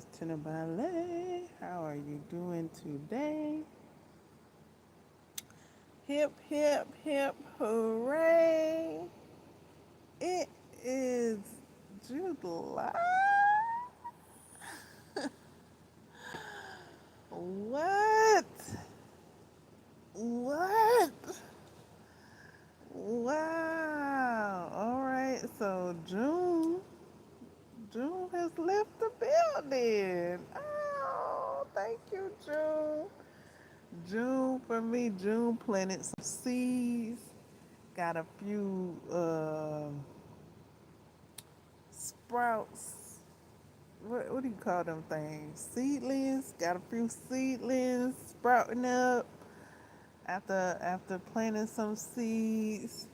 is T1naBa1ley. How are you doing today? Hip, hip, hip, hooray! It is July. What? What? Wow. All right. So June has left the building. Oh, thank you, June. June for me. June planted some seeds. Got a few sprouts. What do you call them things? Seedlings. Got a few seedlings sprouting up. After planting some seeds,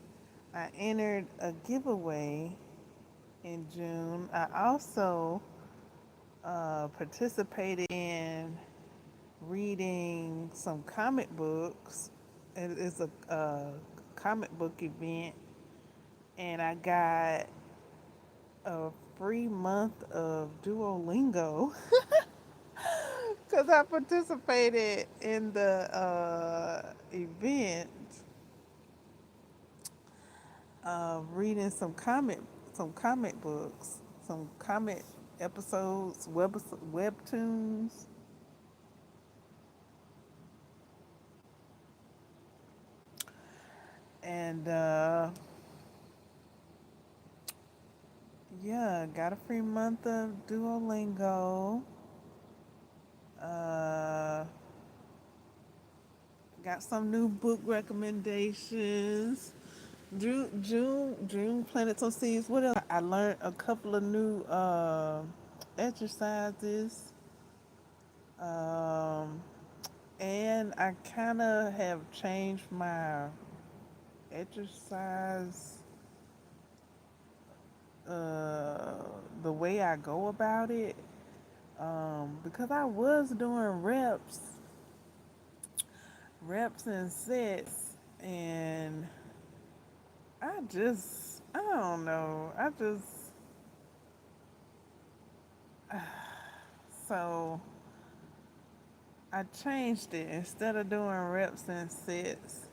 I entered a giveaway in June. I also participated in reading some comic books. It is a comic book event, and I got a free month of Duolingo because I participated in the event of reading some comic books, some comic episodes, webtoons, and yeah, got a free month of Duolingo. Uh, got some new book recommendations. June planted some seeds. What else? I learned a couple of new exercises. Um, and I kind of have changed my exercise, uh, the way I go about it. Because I was doing reps and sets, and I don't know. So I changed it. Instead of doing reps and sets,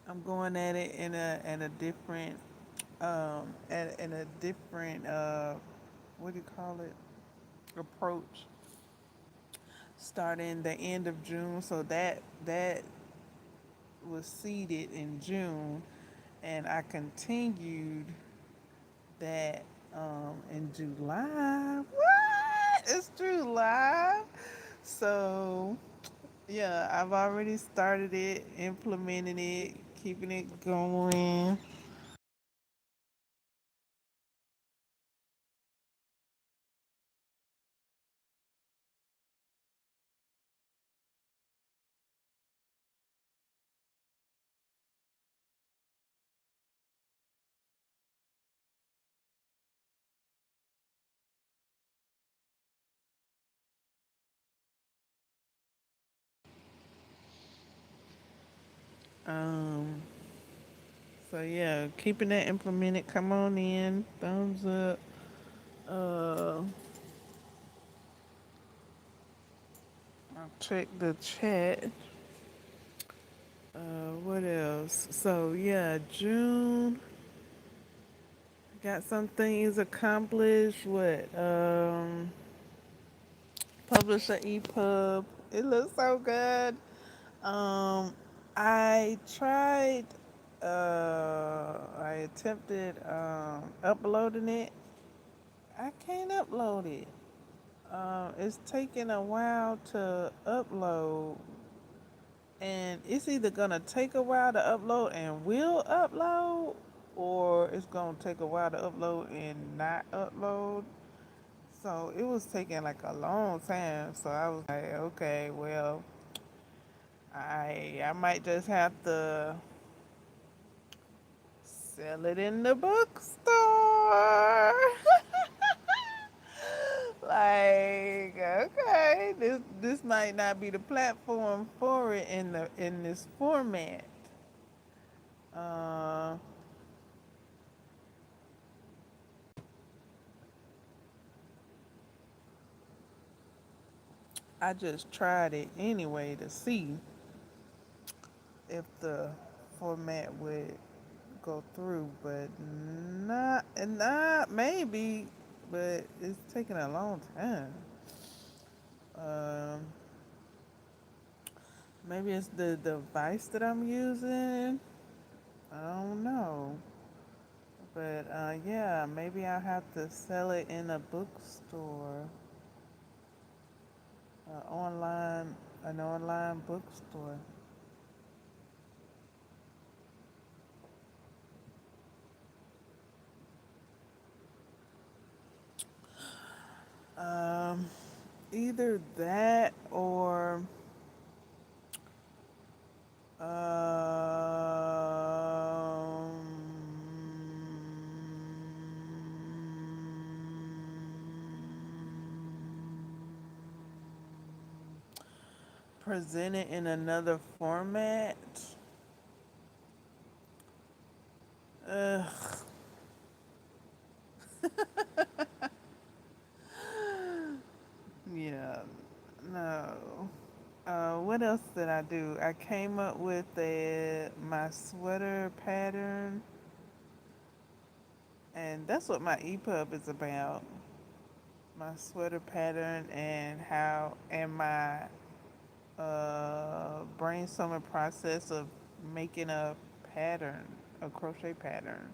I'm going at it in a different in a different what do you call it, approach, starting the end of June. So that was seeded in June, and I continued that in July. What? It's July. So yeah, I've already started it, implementing it, keeping it going. Um, so yeah, keeping that implemented. Come on in, thumbs up. Uh, I'll check the chat. What else? So yeah, June got some things accomplished. What? Publish an EPUB. It looks so good. Um, I tried. I attempted uploading it. I can't upload it. It's taking a while to upload, and it's either gonna take a while to upload and will upload, or it's gonna take a while to upload and not upload. So it was taking like a long time. So I was like, okay, well, I might just have to sell it in the bookstore. Like, okay, this might not be the platform for it in this format. Uh, I just tried it anyway to see if the format would go through, but not maybe, but it's taking a long time. Um, Maybe it's the device that I'm using. I don't know. But yeah, maybe I'll have to sell it in a bookstore, online, an online bookstore. Um, Either that or present it in another format. Ugh, yeah, no. What else did I do? I came up with my sweater pattern, and that's what my EPUB is about. My sweater pattern and how and my brainstorming process of making a pattern, a crochet pattern.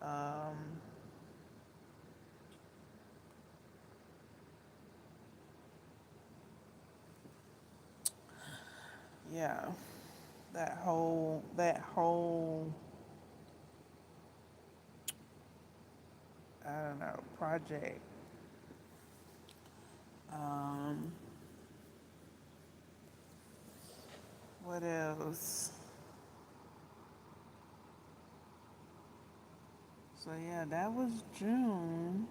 Um, yeah, that whole I don't know project. Um, what else? So yeah, that was June.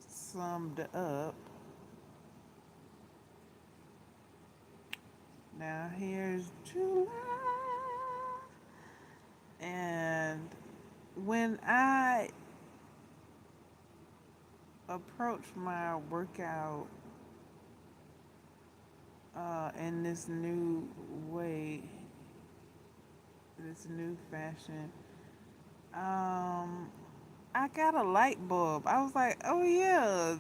Summed up. Now here's July. And when I approach my workout in this new way, this new fashion, um, I got a light bulb. I was like, oh yeah,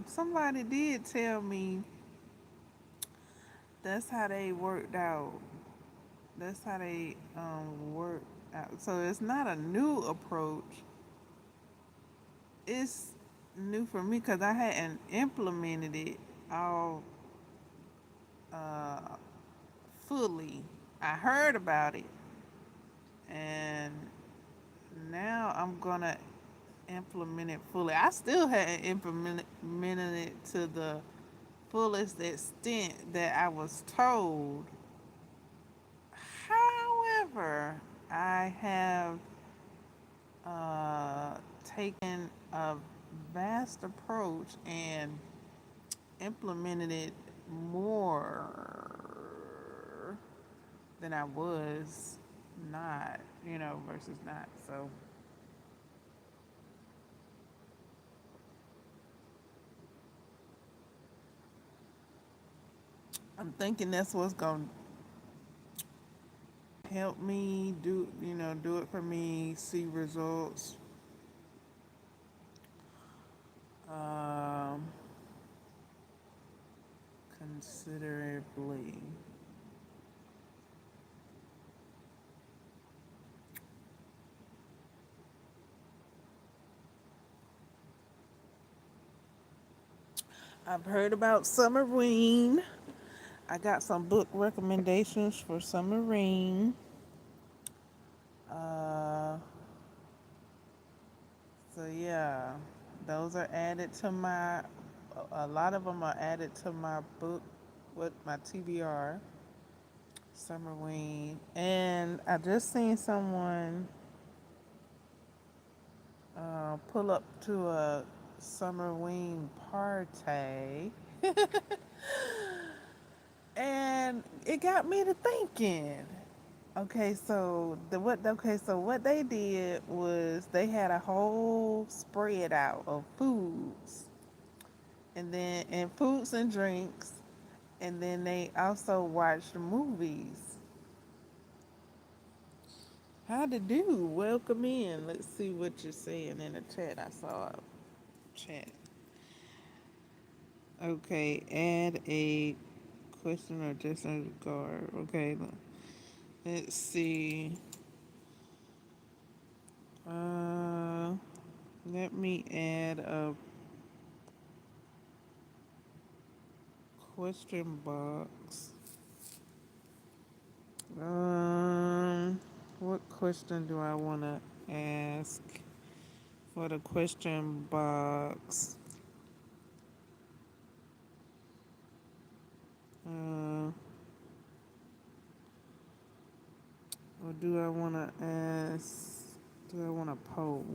somebody did tell me that's how they worked out. That's how they work out. So it's not a new approach. It's new for me because I hadn't implemented it all uh, fully. I heard about it, and now I'm gonna implement it fully. I still hadn't implemented it to the fullest extent that I was told. However, I have taken a vast approach and implemented it more than I was not, versus not. So I'm thinking that's what's going to help me do it for me, see results um, considerably. I've heard about submarine. I got some book recommendations for submarine. Uh, so yeah, those are added to my. A lot of them are added to my book with my TBR. Summerween, and I just seen someone pull up to a Summerween party, and it got me to thinking. what they did was they had a whole spread out of foods and foods and drinks, and then they also watched movies. How to do? Welcome in. Let's see what you're saying in the chat. I saw a chat. Okay, add a question or just a guard. Okay, let's see. Uh, Let me add a question box. What question do I want to ask for the question box? Uh, or do I want to ask? Do I want to poll?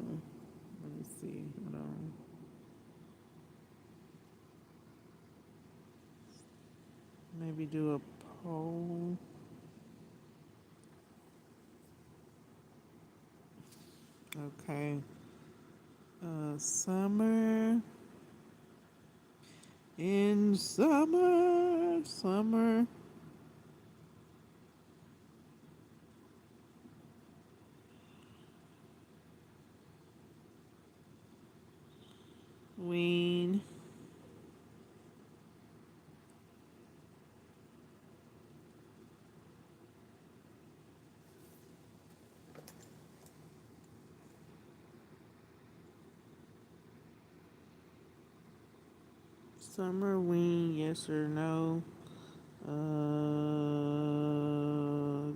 Let me see. Hold on. Maybe do a poll. Okay. Summer. In summer. Summer. Ween. Summer ween. Yes or no?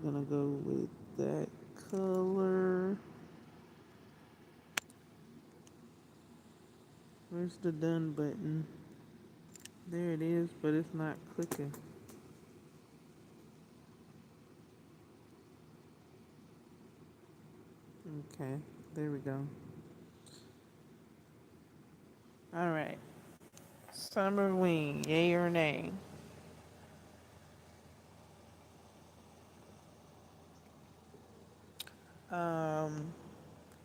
Gonna go with that color. Where's the done button? There it is, but it's not clicking. Okay, there we go. All right. Summer wing, yay or nay? Um,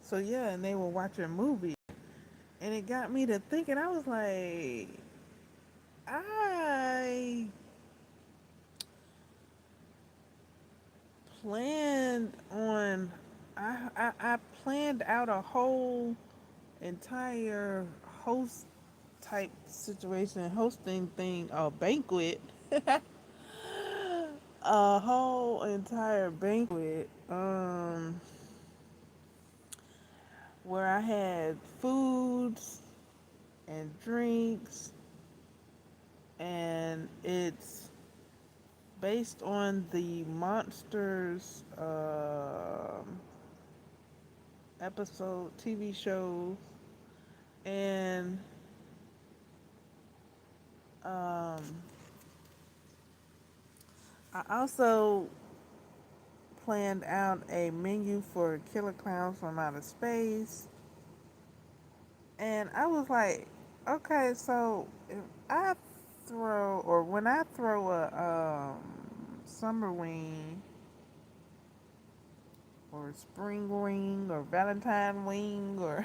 so yeah, and they were watching a movie, and it got me to thinking. I was like, I planned on, I planned out a whole entire host type situation, hosting thing, a banquet, a whole entire banquet, where I had foods and drinks, and it's based on the monsters episode TV shows, and um, I also planned out a menu for Killer Clowns from Outer Space. And I was like, okay, so if I throw, or when I throw a summer wing, or spring wing, or Valentine wing, or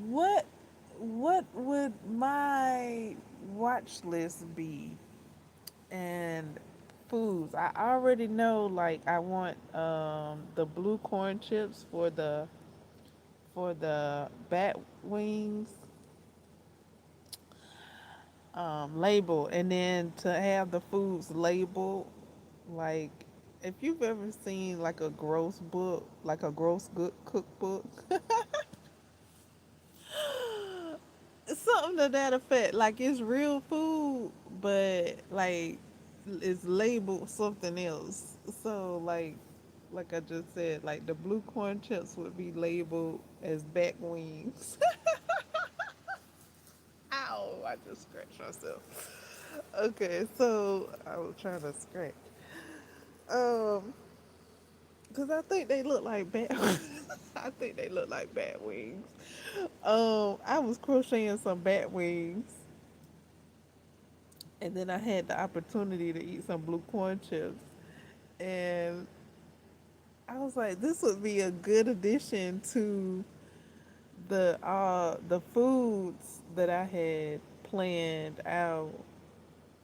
what, what would my watch list be? And foods, I already know. Like, I want the blue corn chips for the bat wings, labeled, and then to have the foods labeled. Like, if you've ever seen like a gross book, like a gross good cookbook, something to that effect. Like, it's real food, but like it's labeled something else. So like I just said, like the blue corn chips would be labeled as bat wings. Ow! I just scratched myself. Okay, so I was trying to scratch. Um, cause I think they look like bat. I think they look like bat wings. I was crocheting some bat wings, and then I had the opportunity to eat some blue corn chips. And I was like, this would be a good addition to the foods that I had planned out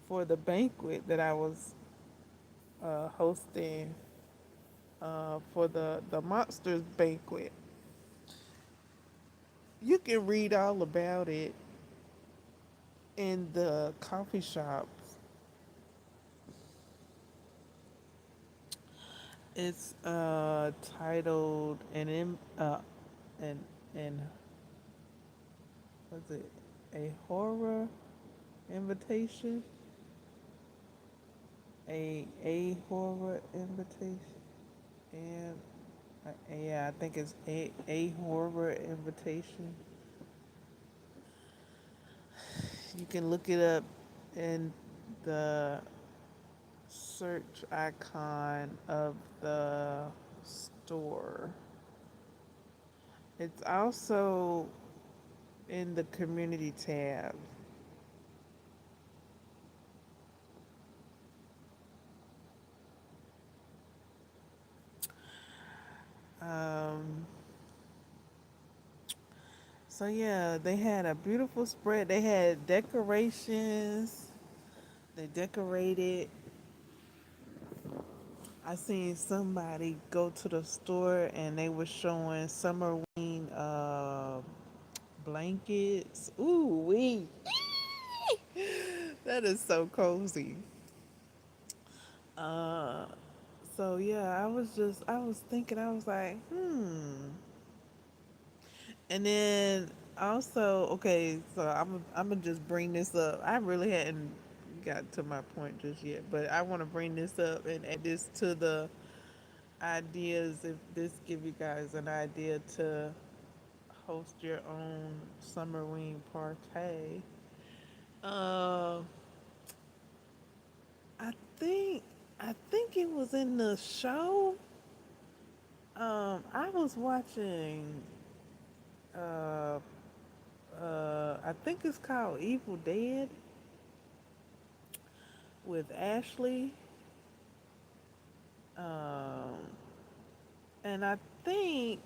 for the banquet that I was hosting for the monsters banquet. You can read all about it in the coffee shops. It's titled an an what's it, a horror invitation, a horror invitation, and yeah, I think it's a horror invitation. You can look it up in the search icon of the store. It's also in the community tab. Um, so yeah, they had a beautiful spread. They had decorations. They decorated. I seen somebody go to the store and they were showing summer wing blankets. Ooh wee, that is so cozy. Uh, so yeah, I was thinking, I was like, and then also, okay, so I'm gonna just bring this up. I really hadn't got to my point just yet, but I want to bring this up and add this to the ideas. If this give you guys an idea to host your own summer wing party, uh, I think I think it was in the show. I was watching. Uh, I think it's called Evil Dead with Ashley. Um, and think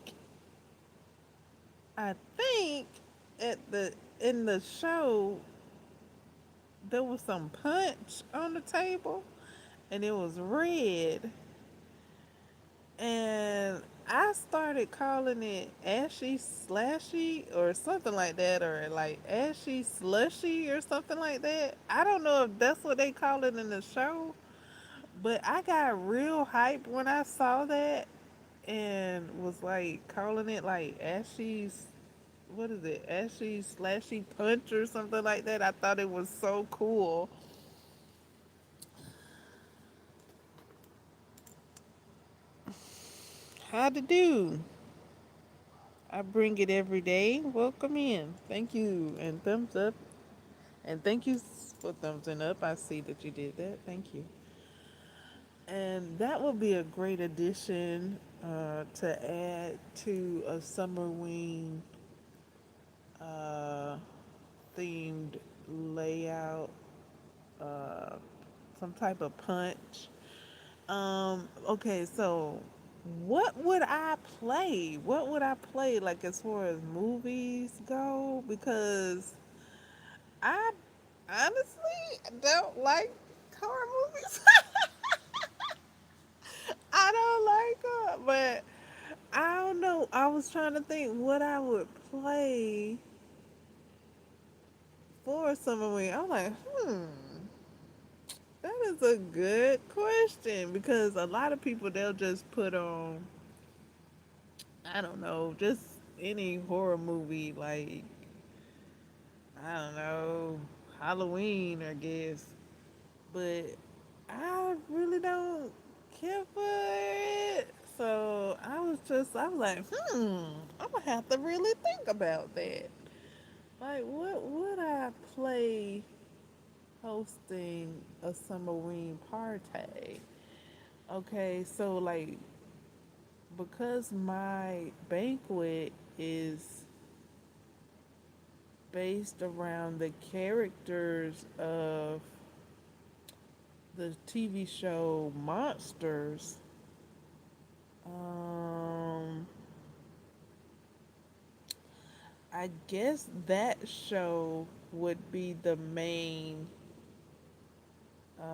I think at the in the show there was some punch on the table and it was red, and I started calling it ashy slashy or something like that, or like ashy slushy or something like that. I don't know if that's what they call it in the show, but I got real hype when I saw that and was like calling it like ashy, what is it, ashy slashy punch or something like that. I thought it was so cool. How to do? I bring it every day. Welcome in. Thank you. And thumbs up. And thank you for thumbsing up. I see that you did that. Thank you. And that would be a great addition to add to a summer wing uh, themed layout, uh, some type of punch. Okay, so what would I play? What would I play like as far as movies go? Because I honestly don't like horror movies. I don't like them, but I don't know. I was trying to think what I would play for summer wing. I'm like, that is a good question because a lot of people they'll just put on, I don't know, just any horror movie like, I don't know, Halloween, I guess. But I really don't care for it. So I was like, I'm gonna have to really think about that. Like, what would I play hosting a summer wing party? Okay, so like, because my banquet is based around the characters of the TV show Monsters, um, I guess that show would be the main uh,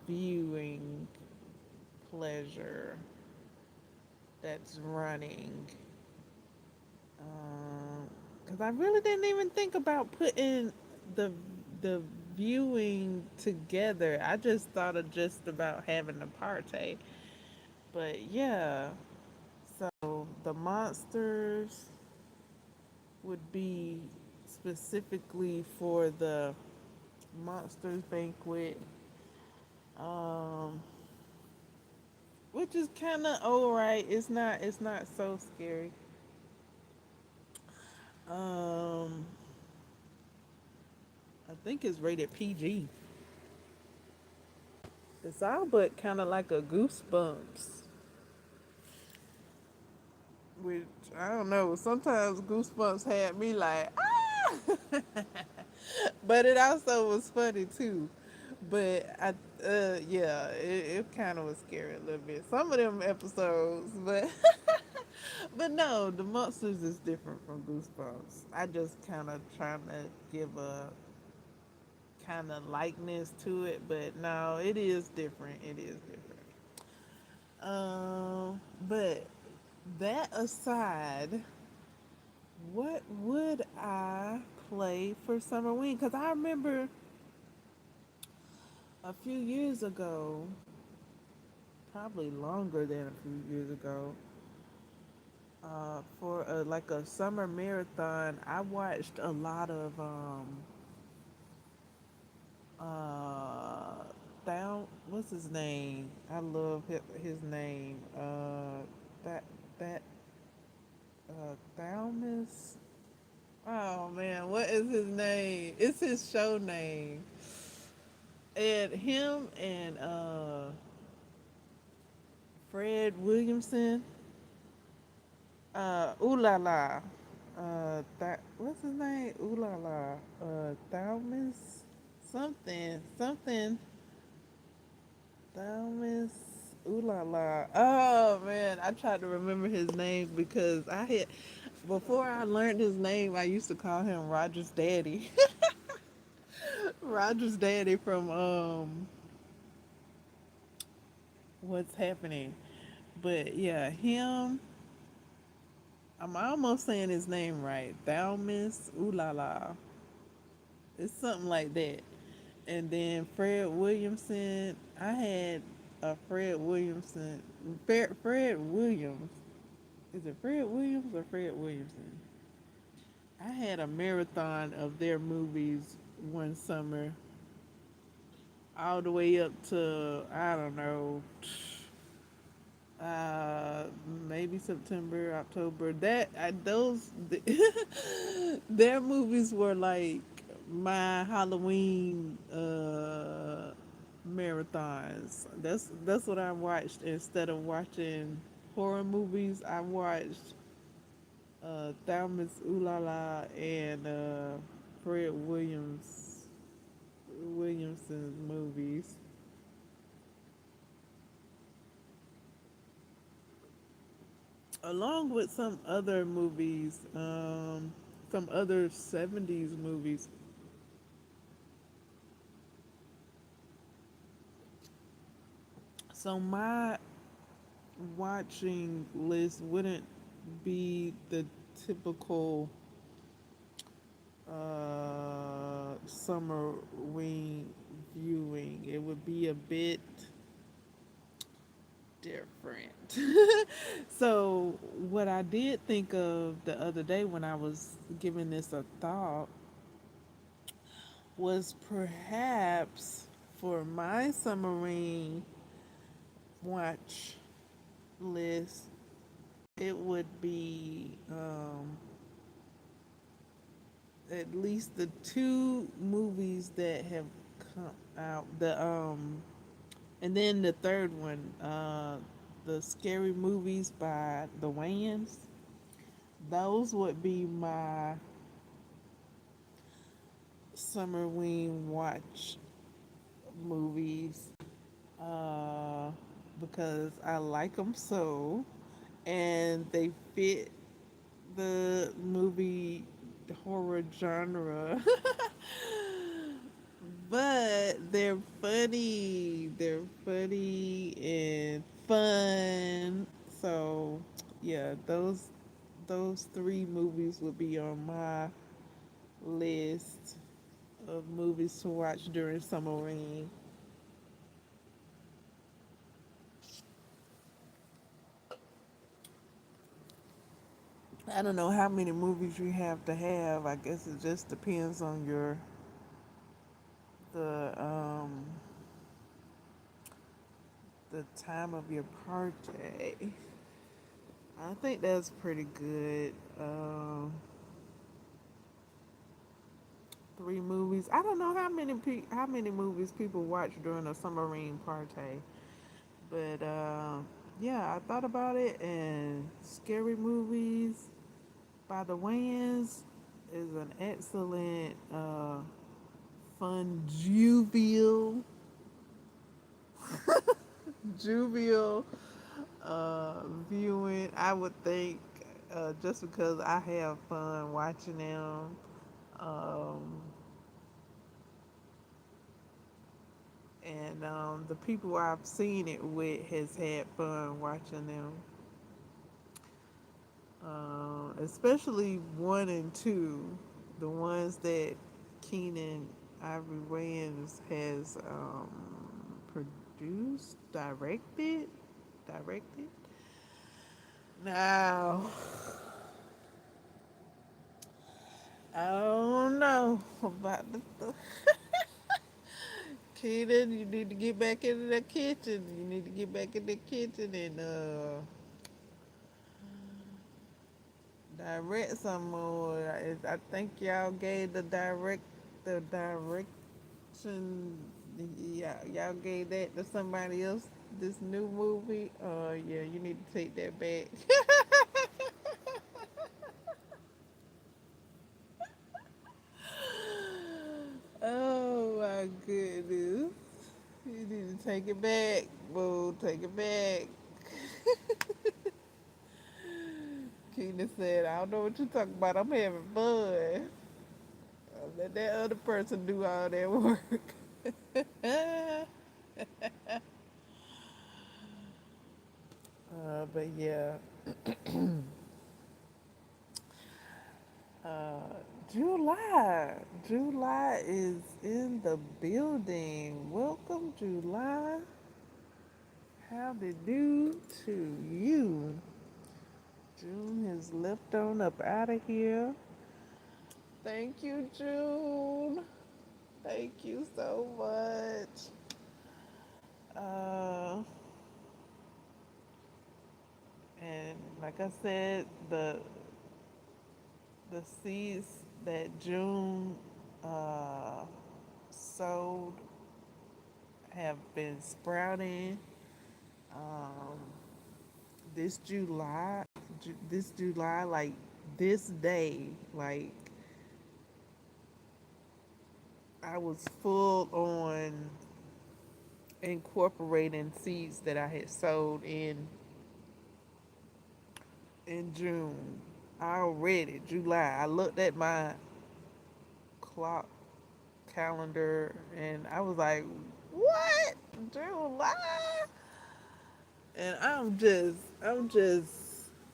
viewing pleasure that's running. Because I really didn't even think about putting the the viewing together. I just thought of just about having a party. But yeah, so the monsters would be specifically for the monsters banquet, um, which is kind of alright. It's not so scary. Um, I think it's rated PG. It's all but kind of like a Goosebumps, which I don't know. Sometimes Goosebumps had me like ah, but it also was funny too. But yeah, it kind of was scary a little bit. Some of them episodes, but but no, the monsters is different from Goosebumps. I just kind of trying to give a kind of likeness to it, but no, it is different. It is different. But that aside, what would I play for summer wing? Because I remember a few years ago, probably longer than a few years ago, for like a summer marathon, I watched a lot of uh, what's his name? I love his name. That that Thalmus. Oh man, what is his name? It's his show name. And him and Fred Williamson. Ooh la la. That what's his name? Ooh la la. Thalmus. Something. Thalmus. Ooh la la. Oh man, I tried to remember his name because I had before I learned his name, I used to call him Roger's daddy. Roger's daddy from What's Happening. But yeah, him. I'm almost saying his name right. Thalmus Ooh La La. It's something like that. And then Fred Williamson. I had a Fred Williamson. Fred Williams. Is it Fred Williams or Fred Williamson? I had a marathon of their movies one summer, all the way up to I don't know, uh, maybe September, October. Those their movies were like my Halloween marathons. That's what I watched instead of watching horror movies. I watched Thelma's Ooh La La and Fred Williamson's movies, along with some other movies, some other '70s movies. So my watching list wouldn't be the typical summer wing viewing. It would be a bit different. So what I did think of the other day when I was giving this a thought was perhaps for my submarine watch list, it would be at least the two movies that have come out. And then the third one, the scary movies by the Wayans. Those would be my summer wing watch movies uh, because I like them so, and they fit the movie horror genre. But they're funny. They're funny and fun. So yeah, those three movies would be on my list of movies to watch during summer rain. I don't know how many movies you have to have. I guess it just depends on your the the time of your party. I think that's pretty good. Three movies. I don't know how many movies people watch during a summer rain party, but yeah, I thought about it, and scary movies by the Wayans is an excellent, fun, juvenile viewing. I would think, just because I have fun watching them. Um, and the people I've seen it with has had fun watching them, especially one and two, the ones that Keenan Ivory Wayans has produced, directed. Now, I don't know about the Keenan. You need to get back into the kitchen. You need to get back in the kitchen and direct some more. I think y'all gave the direction. Y'all gave that to somebody else. This new movie. Yeah, you need to take that back. Oh my goodness. You need to take it back, boo. Take it back. Keena said, I don't know what you're talking about. I'm having fun. Let that other person do all that work. But yeah, uh, July. July is in the building. Welcome, July. How they do to you? June has left on up out of here. Thank you, June. Thank you so much. Uh, and like I said, the seeds that June uh, sowed have been sprouting. Um, this July, like this day, like I was full on incorporating seeds that I had sowed in June. Already July. I looked at my clock calendar and I was like, "What? July?" And I'm just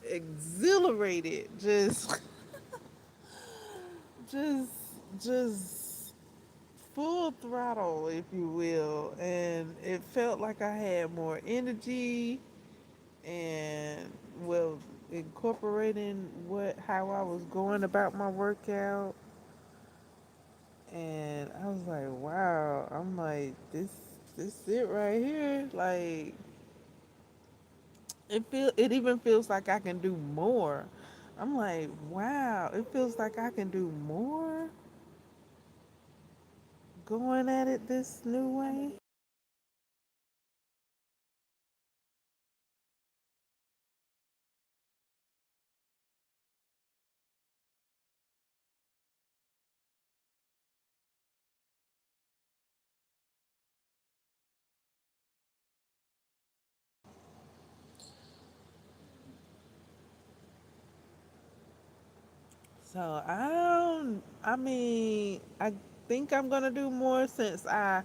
exhilarated, just just full throttle, if you will, and it felt like I had more energy and, well, incorporating what how I was going about my workout, and I was like, wow, I'm like, this it right here. Like, it even feels like I can do more. I'm like, wow, it feels like I can do more going at it this new way. So I don't. I mean, I think I'm gonna do more since I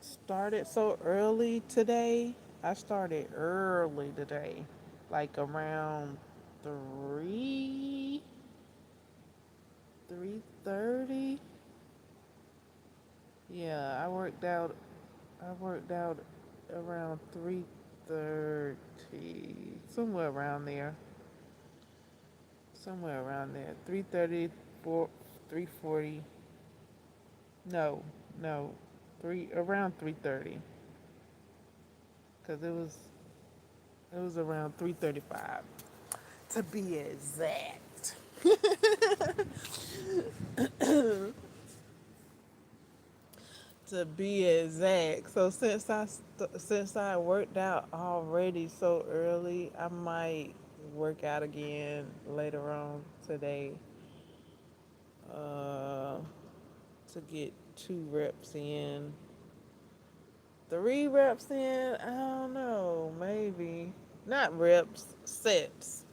started so early today. I started early today, like around 3:30. Yeah, I worked out around 3:30, somewhere around there. Somewhere around there. 3:30, 3:40. No, no, around 3:30, cause it was around 3:35 to be exact. To be exact. So since I worked out already so early, I might work out again later on today, uh, to get 2 reps in, 3 reps in. I don't know, maybe not reps, sets.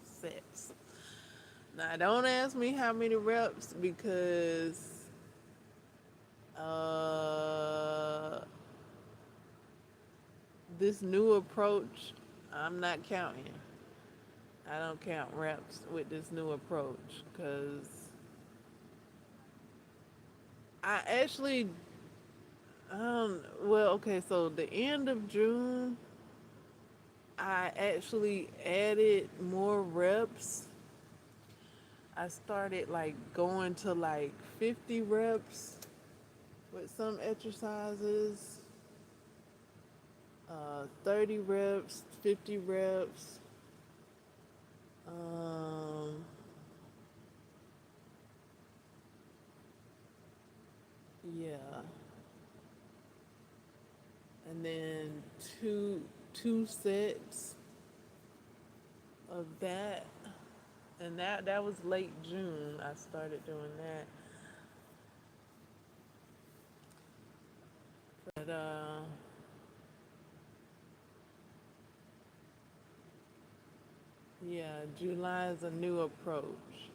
Now don't ask me how many reps because uh, this new approach, I'm not counting. I don't count reps with this new approach because I actually, well, okay, so the end of June, I actually added more reps. I started like going to like 50 reps with some exercises, 30 reps, 50 reps. Um, yeah, and then two sets of that, and that was late June. I started doing that, but yeah, July is a new approach,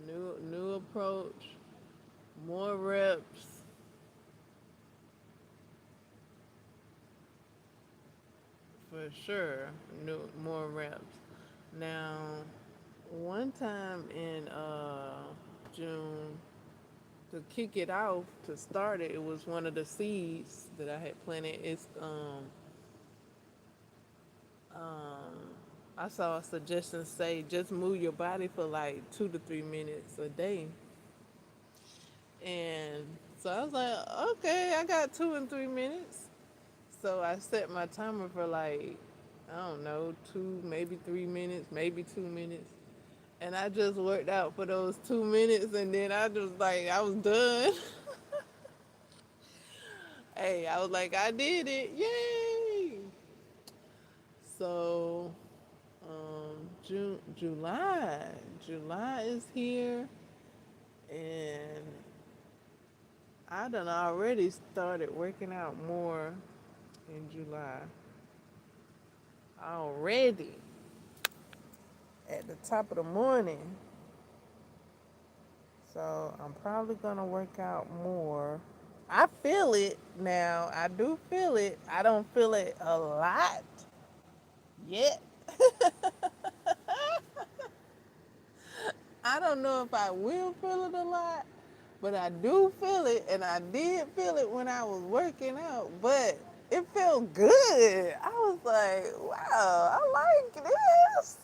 new approach, more reps for sure, new more reps. Now, one time in June, to kick it off, to start it, it was one of the seeds that I had planted. Um, I saw a suggestion say just move your body for like 2 to 3 minutes a day, and so I was like, okay, I got 2 and 3 minutes. So I set my timer for like, I don't know, 2, maybe 3 minutes, maybe 2 minutes, and I just worked out for those 2 minutes, and then I just like I was done. Hey, I was like, I did it, yay! So July is here, and I done already started working out more in July already at the top of the morning. So I'm probably gonna work out more. I feel it now. I do feel it. I don't feel it a lot yet. I don't know if I will feel it a lot, but I do feel it, and I did feel it when I was working out, but it felt good. I was like, wow, I like this.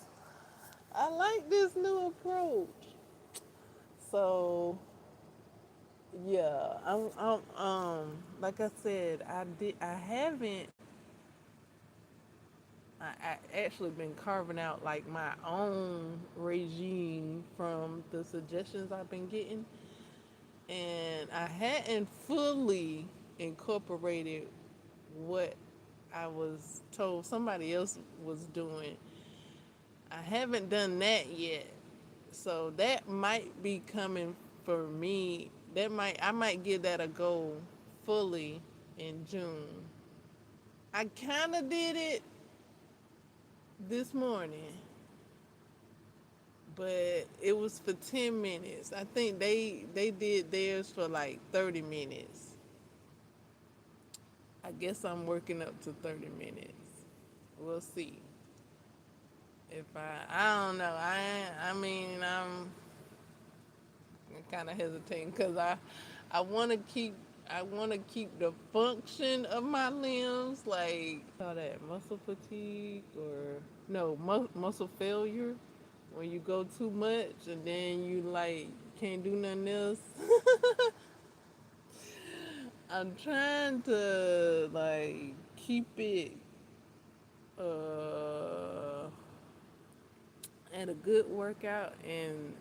I like this new approach. So yeah, like I said, I haven't, I actually been carving out like my own regime from the suggestions I've been getting, and I hadn't fully incorporated what I was told somebody else was doing. I haven't done that yet. So that might be coming for me. I might give that a go fully in June. I kind of did it this morning, but it was for 10 minutes. I think they did theirs for like 30 minutes. I guess I'm working up to 30 minutes. We'll see. If I don't know. I mean, I'm kind of hesitating because I want to keep I want to keep the function of my limbs, like call that muscle fatigue or no muscle failure, when you go too much and then you like can't do nothing else. I'm trying to like keep it uh and a good workout and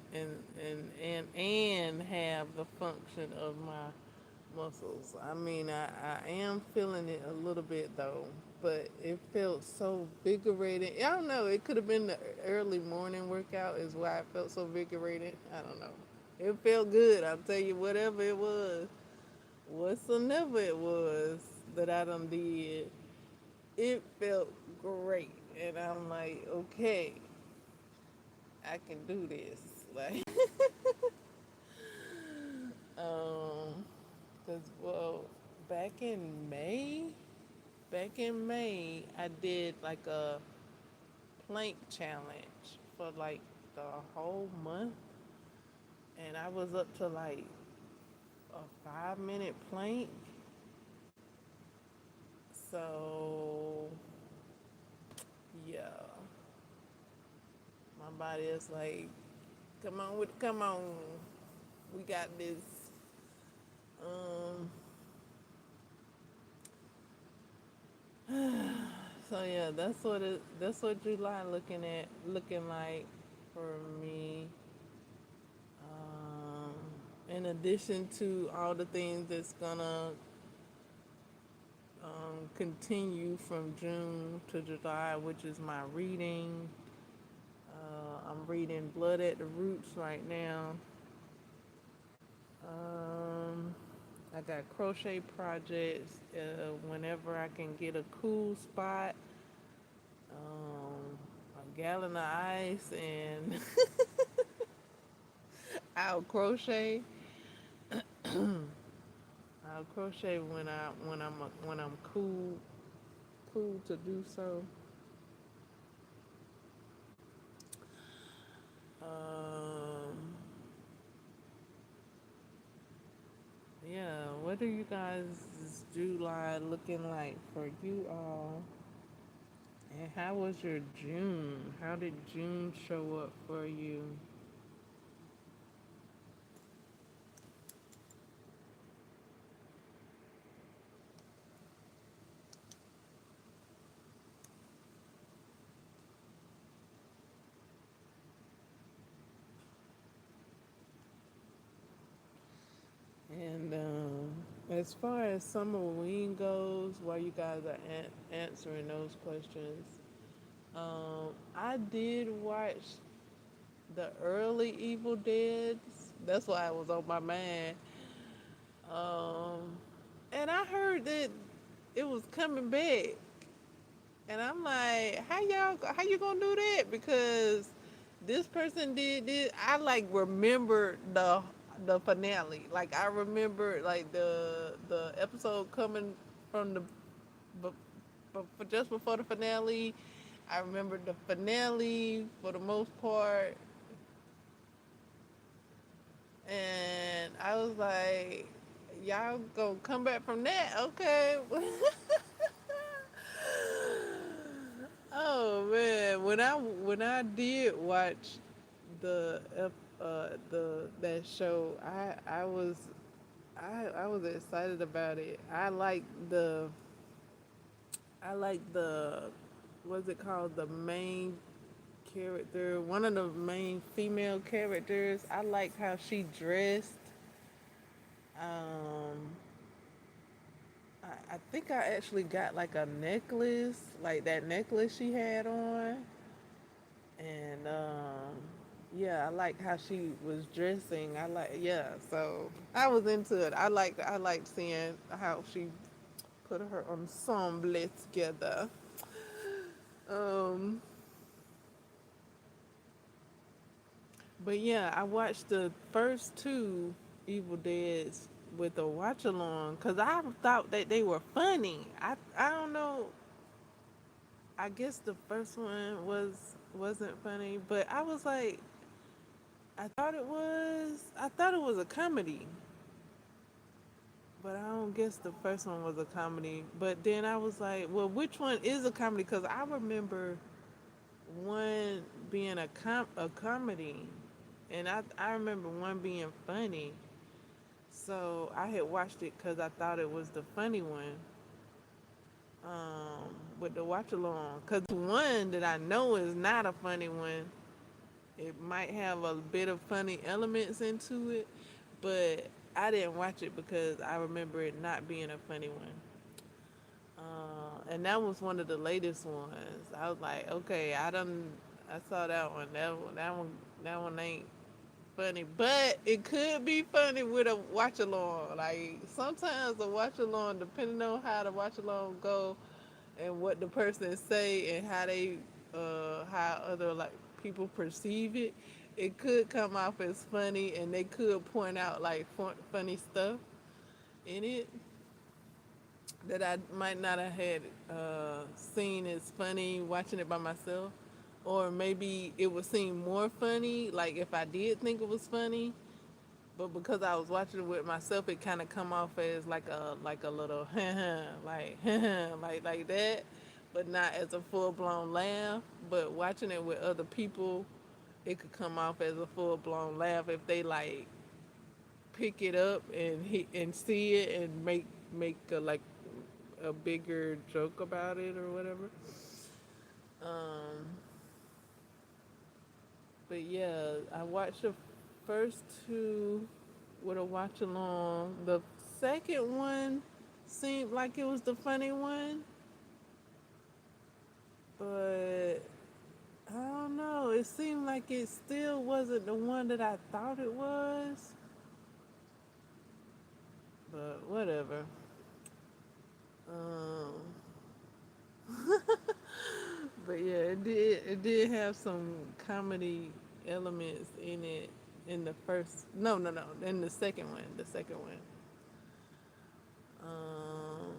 have the function of my muscles. I mean, I am feeling it a little bit though, but it felt so vigorating. I don't know. It could have been the early morning workout is why it felt so vigorating. I don't know. It felt good. I'll tell you, whatever it was, whatsoever it was that I done did, it felt great. And I'm like, okay, I can do this. Like, um, cause well, back in May, I did like a plank challenge for like the whole month, and I was up to like a 5 minute plank. So yeah, my body is like, come on, we got this. Um, so yeah, that's what July looking like for me. Um, in addition to all the things that's gonna continue from June to July, which is my reading. I'm reading Blood at the Roots right now. Um, I got crochet projects whenever I can get a cool spot. A gallon of ice and I'll crochet. I'll crochet when I'm cool to do so. Um, yeah, what are you guys' July looking like for you all? And how was your June? How did June show up for you? And as far as summer wing goes, while you guys are answering those questions, I did watch the early Evil Deads. That's why I was on my mind. Um, and I heard that it was coming back, and I'm like, how you gonna do that? Because this person did this. I like remember the finale. Like I remember like the episode coming from the but for just before the finale. I remember the finale for the most part, and I was like, y'all gonna come back from that, okay? Oh man, when I did watch the the that show, I was excited about it. I like the what's it called, the main character, one of the main female characters. I like how she dressed. Um, I think I actually got like a necklace, like that necklace she had on, and yeah, I like how she was dressing. I like yeah, so I was into it. I liked seeing how she put her ensemble together. Um, But yeah, I watched the first two Evil Deads with a watch along because I thought that they were funny. I don't know. I guess the first one wasn't funny, but I was like, I thought it was a comedy, but I don't guess the first one was a comedy. But then I was like, well, which one is a comedy? Because I remember one being a comedy, and I remember one being funny. So I had watched it because I thought it was the funny one, with the watch along. Because one that I know is not a funny one. It might have a bit of funny elements into it, but I didn't watch it because I remember it not being a funny one. And that was one of the latest ones. I was like, okay, I saw that one. That one ain't funny, but it could be funny with a watch along. Like sometimes a watch along, depending on how the watch along go and what the person say and how other like people perceive it, it could come off as funny, and they could point out like funny stuff in it that I might not have had seen as funny watching it by myself, or maybe it would seem more funny like if I did think it was funny, but because I was watching it with myself, it kind of come off as like a little like like that, but not as a full blown laugh. But watching it with other people, it could come off as a full blown laugh if they like pick it up and see it and make a bigger joke about it or whatever. Um, but yeah, I watched the first two with a watch along. The second one seemed like it was the funny one, but I don't know. It seemed like it still wasn't the one that I thought it was. But whatever. Um, but yeah, it did have some comedy elements in it in the first. No, in the second one. The second one. Um,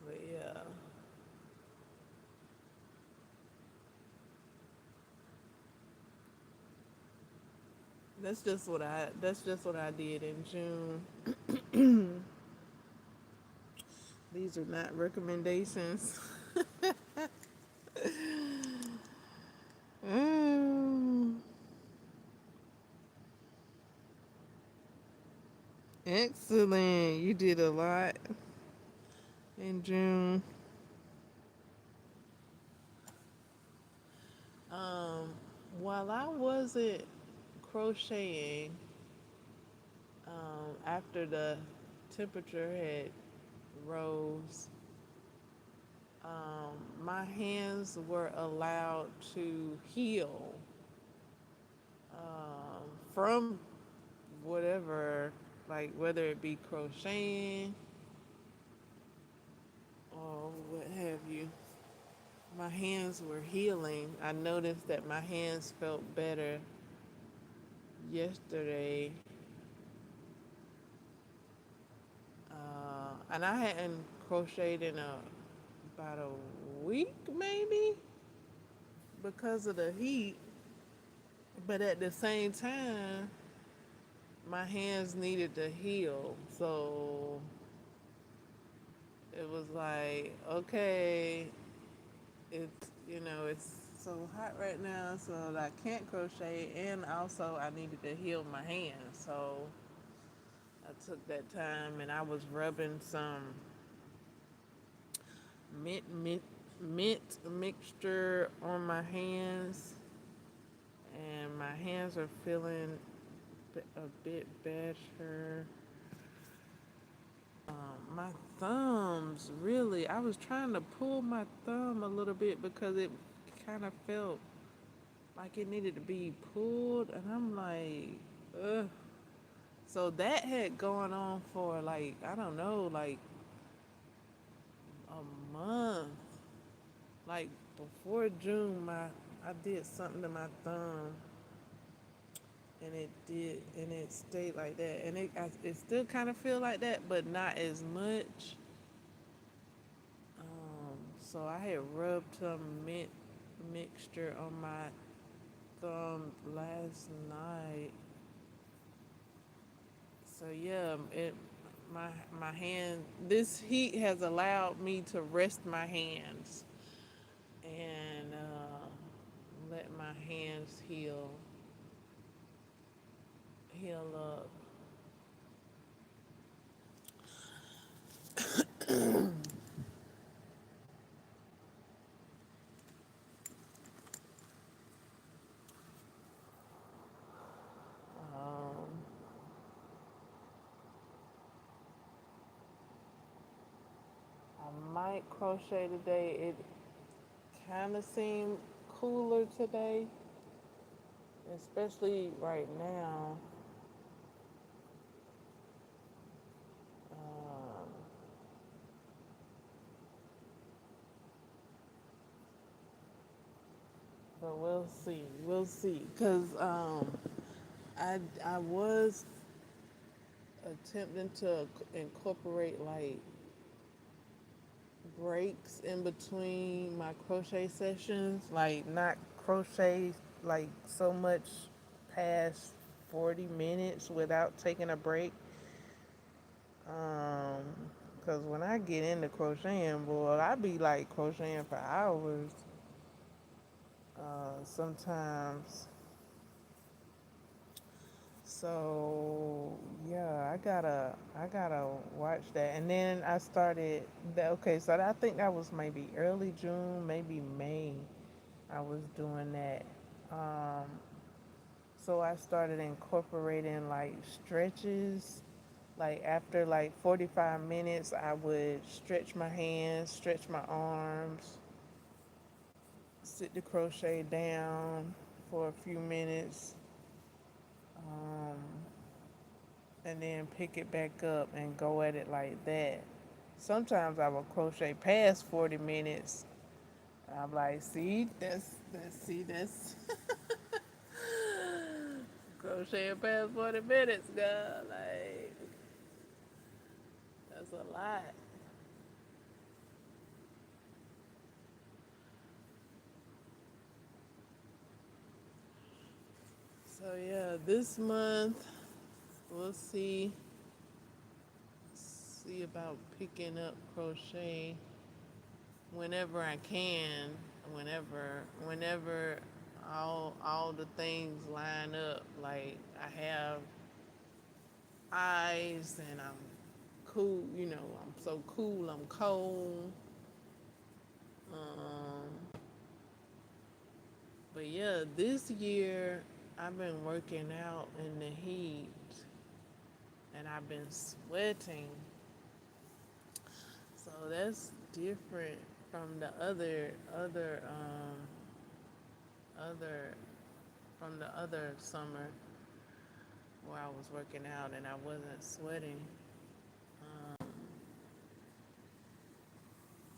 but yeah. That's just what I did in June. These are not recommendations. Mm, excellent. You did a lot in June. Um, while I wasn't crocheting, after the temperature had rose, my hands were allowed to heal from whatever, like whether it be crocheting or what have you. My hands were healing. I noticed that my hands felt better yesterday, and I hadn't crocheted in about a week maybe because of the heat. But at the same time, my hands needed to heal, so it was like, okay, it's so hot right now, so I can't crochet, and also I needed to heal my hands. So I took that time and I was rubbing some mint mint mint mixture on my hands, and my hands are feeling a bit better. My thumbs, really, I was trying to pull my thumb a little bit because it kind of felt like it needed to be pulled, and I'm like, ugh. So that had gone on for like, I don't know, like a month. Like before June, I did something to my thumb, and it stayed like that, and it still kind of feel like that, but not as much. So I had rubbed some mint mixture on my thumb last night. So yeah, it my my hand. This heat has allowed me to rest my hands and let my hands heal up. Um, I might crochet today. It kind of seemed cooler today, especially right now. Um, but we'll see. We'll see. Cause I was attempting to incorporate like breaks in between my crochet sessions, like not crochet like so much past 40 minutes without taking a break. Um, Cause when I get into crocheting, boy, I be like crocheting for hours. Sometimes. So yeah, I gotta watch that. And then I started that. Okay, so I think that was maybe early June, maybe May. I was doing that. Um, so I started incorporating like stretches. Like after like 45 minutes, I would stretch my hands, stretch my arms, sit the crochet down for a few minutes, um, and then pick it back up and go at it like that. Sometimes I will crochet past 40 minutes. I'm like, that's crocheting past 40 minutes, girl. Like, that's a lot. So yeah, this month we'll see about picking up crochet whenever I can, whenever all the things line up. Like I have eyes and I'm cool, I'm so cool, I'm cold. Um, but yeah, this year I've been working out in the heat and I've been sweating. So that's different from the other from the other summer where I was working out and I wasn't sweating. Um,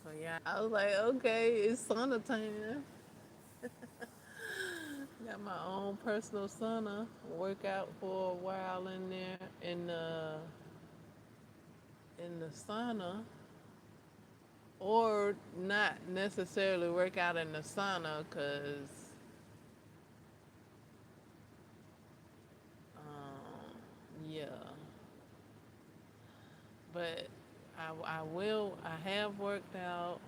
so yeah, I was like, okay, it's sauna time. Got my own personal sauna. Work out for a while in there in the sauna, or not necessarily work out in the sauna, cause yeah, but I have worked out,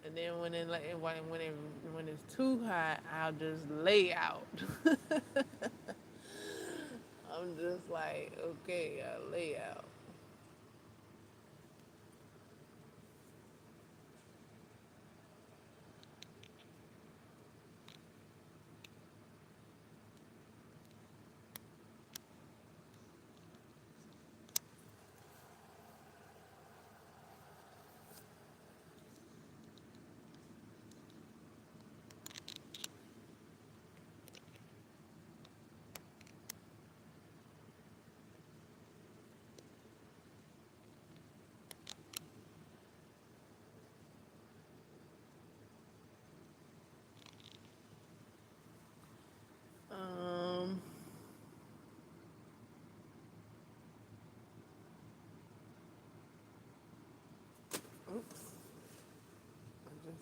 and then when it's too hot, I'll just lay out. I'm just like, okay, I lay out.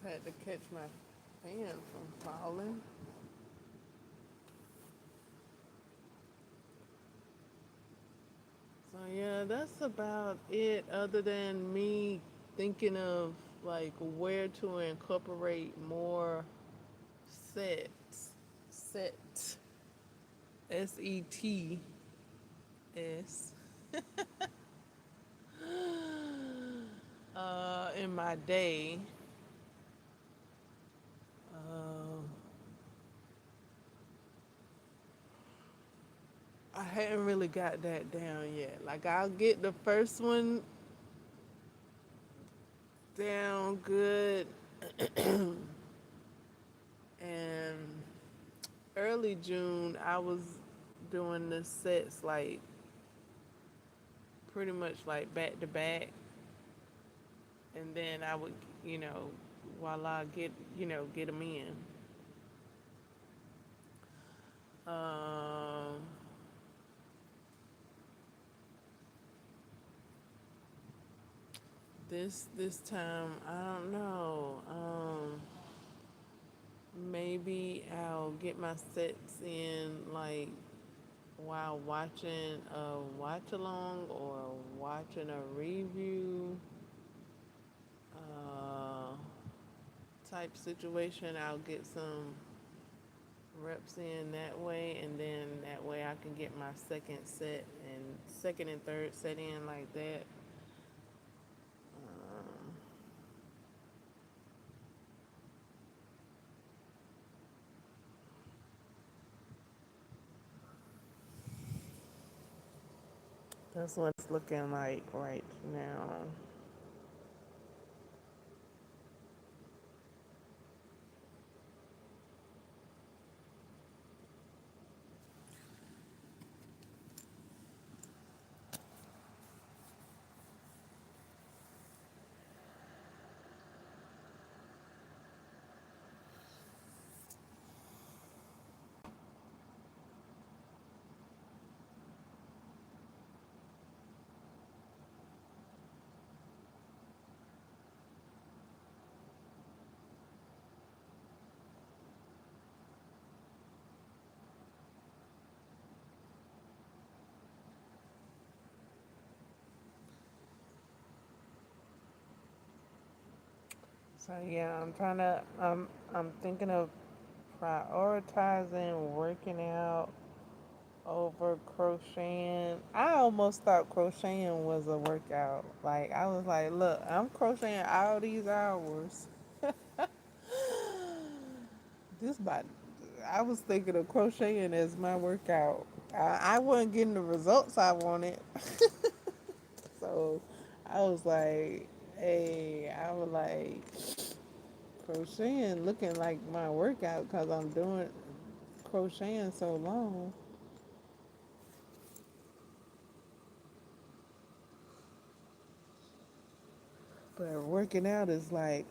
Just had to catch my fan from falling. So yeah, that's about it. Other than me thinking of like where to incorporate more sets, set, SETS, in my day. Uh, I hadn't really got that down yet. Like I'll get the first one down good, and early June I was doing the sets like pretty much like back to back, and then I would, you know, while I get, get them in. Um, this time I don't know. Maybe I'll get my sets in like while watching a watch along or watching a review uh, type situation. I'll get some reps in that way, and then that way I can get my second set and second and third set in like that. Um, that's what it's looking like right now. So yeah, I'm thinking of prioritizing working out over crocheting. I almost thought crocheting was a workout. Like I was like, look, I'm crocheting all these hours. This by I was thinking of crocheting as my workout. I wasn't getting the results I wanted. So I was like, hey, I was like crocheting looking like my workout because I'm doing crocheting so long. But working out is like,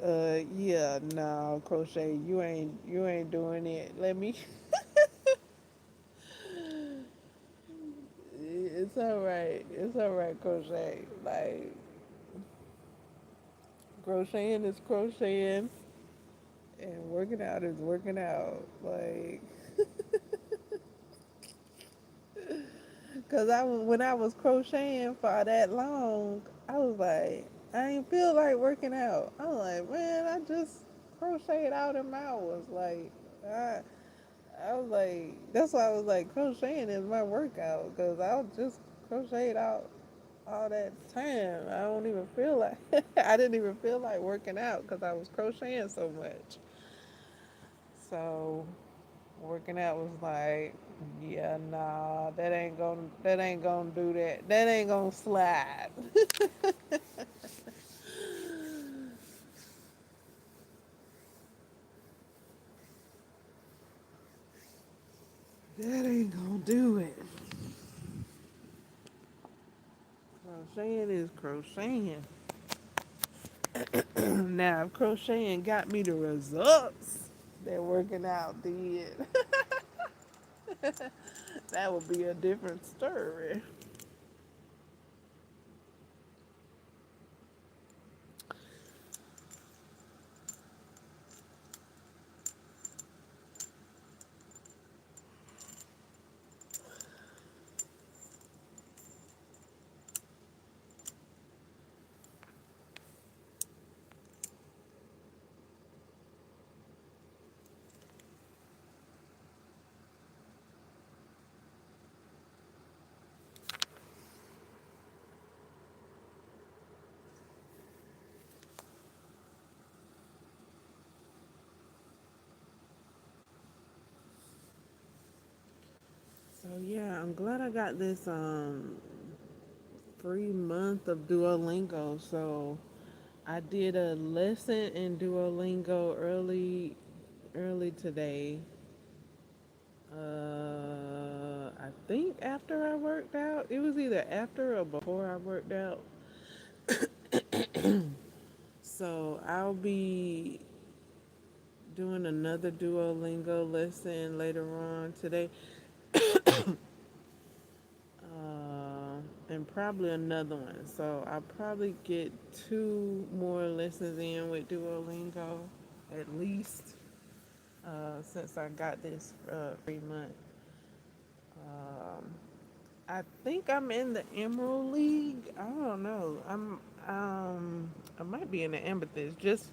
yeah, no, crochet, you ain't doing it. Let me. It's all right. It's all right, crochet. Like crocheting is crocheting, and working out is working out. Like, cause when I was crocheting for that long, I was like, I ain't feel like working out. I was like, man, I just crocheted out them hours. Like, I I was like, that's why I was like, crocheting is my workout because I'll just crochet out all that time. I don't even feel like I didn't even feel like working out because I was crocheting so much. So working out was like, yeah, nah, that ain't gonna do that. That ain't gonna slide. That ain't gonna do it. Crocheting is crocheting. Now, if crocheting got me the results that working out did, that would be a different story. yeah, I'm glad I got this free month of Duolingo. So I did a lesson in Duolingo early today. I think after I worked out. It was either after or before I worked out. So I'll be doing another Duolingo lesson later on today, and probably another one. So I'll probably get two more lessons in with Duolingo at least, since I got this free month. Um, I think I'm in the Emerald League. I don't know. I might be in the Amethyst. Just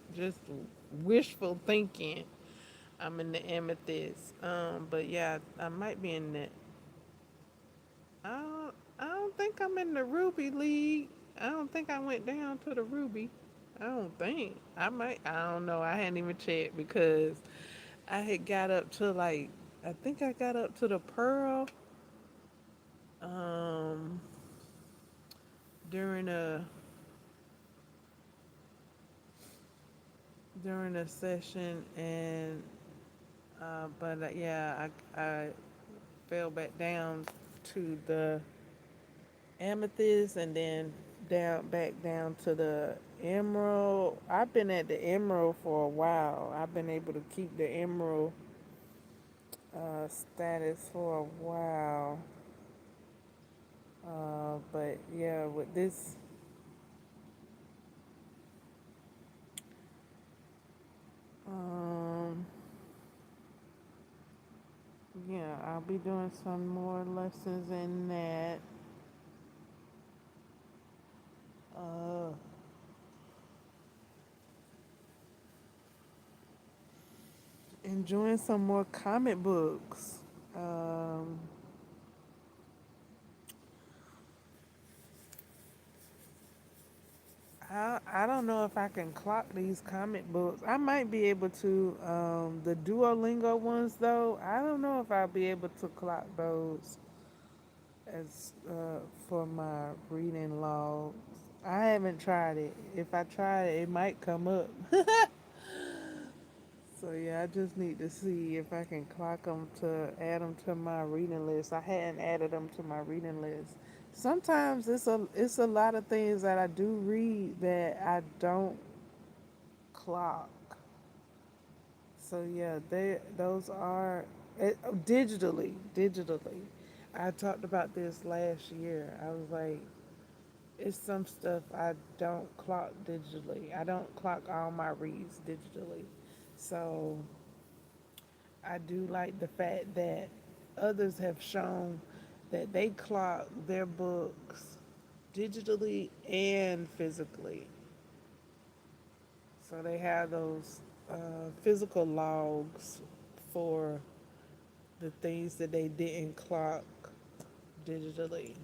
wishful thinking. I'm in the Amethyst. But yeah, I might be in the. I don't think I'm in the Ruby League. I don't think I went down to the Ruby. I don't think. I might. I don't know. I hadn't even checked because I had got up to like. I think I got up to the Pearl. Um, during a session, and but yeah, I fell back down to the amethyst, and then back down to the emerald. I've been at the emerald for a while. I've been able to keep the emerald status for a while. But yeah, with this, um, yeah, I'll be doing some more lessons in that. Uh, Enjoying some more comic books. Um, I don't know if I can clock these comic books. I might be able to. The Duolingo ones, though, I don't know if I'll be able to clock those as for my reading logs. I haven't tried it. If I try it, it might come up. So yeah, I just need to see if I can clock them to add them to my reading list. I hadn't added them to my reading list. Sometimes it's a lot of things that I do read that I don't clock. So yeah, they those are digitally. I talked about this last year. I was like, it's some stuff I don't clock digitally. I don't clock all my reads digitally. So I do like the fact that others have shown that they clock their books digitally and physically. So they have those physical logs for the things that they didn't clock digitally.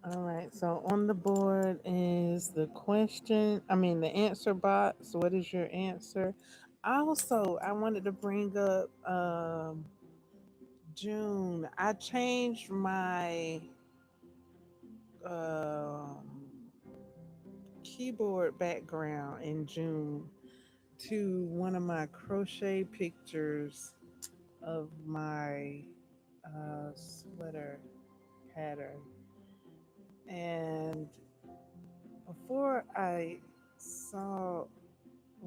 All right. So on the board is the question. I mean, the answer box. What is your answer? Also, I wanted to bring up June. I changed my um, keyboard background in June to one of my crochet pictures of my sweater pattern. And before I saw,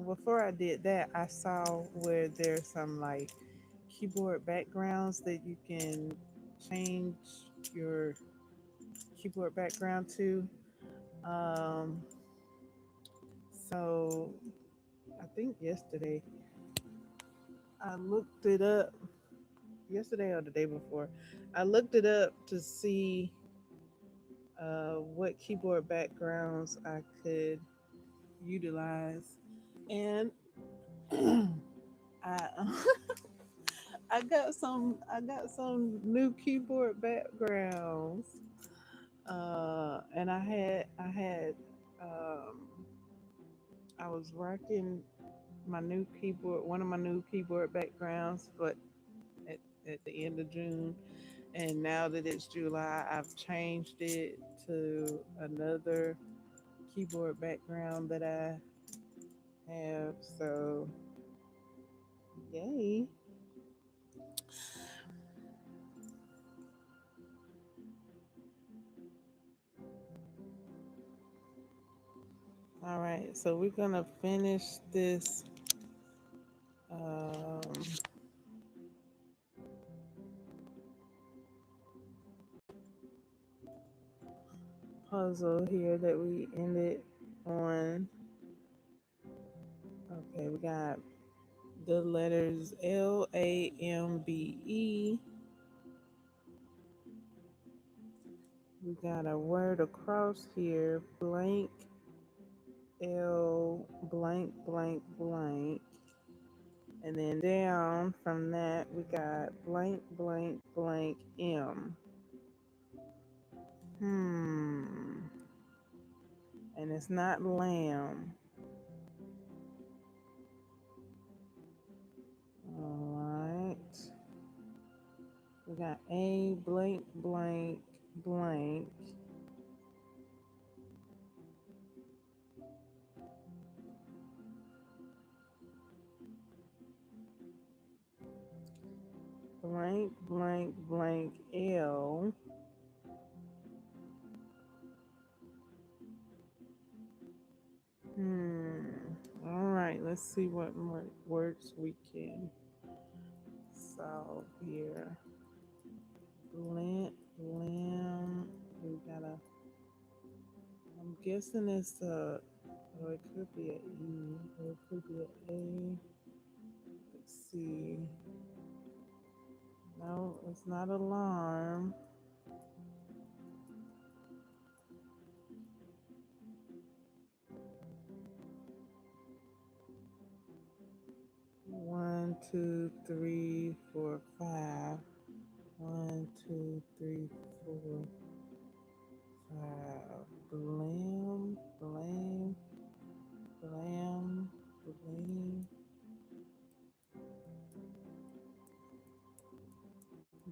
before I did that, I saw where there's some like keyboard backgrounds that you can change your keyboard background to. Um, so I think yesterday I looked it up, yesterday or the day before. I looked it up to see what keyboard backgrounds I could utilize, and I I got some new keyboard backgrounds, and um, I was rocking my new keyboard, one of my new keyboard backgrounds, but at, at the end of June. And now that it's July, I've changed it to another keyboard background that I have. So, yay. All right. So, we're going to finish this um, puzzle here that we ended on. Okay. We got the letters LAMBE. We got a word across here, blank L blank blank blank. And then down from that, we got blank blank blank M. Hmm. And it's not lamb. All right. We got A blank blank blank. Blank blank blank L. Hmm. All right. Let's see what more words we can solve here. Blank lamb. We gotta. I'm guessing it's a. Or it could be an E. Or it could be an A. Let's see. No, it's not alarm. One, two, three, four, five. One, two, three, four, five. Blam, blam, blam, blam,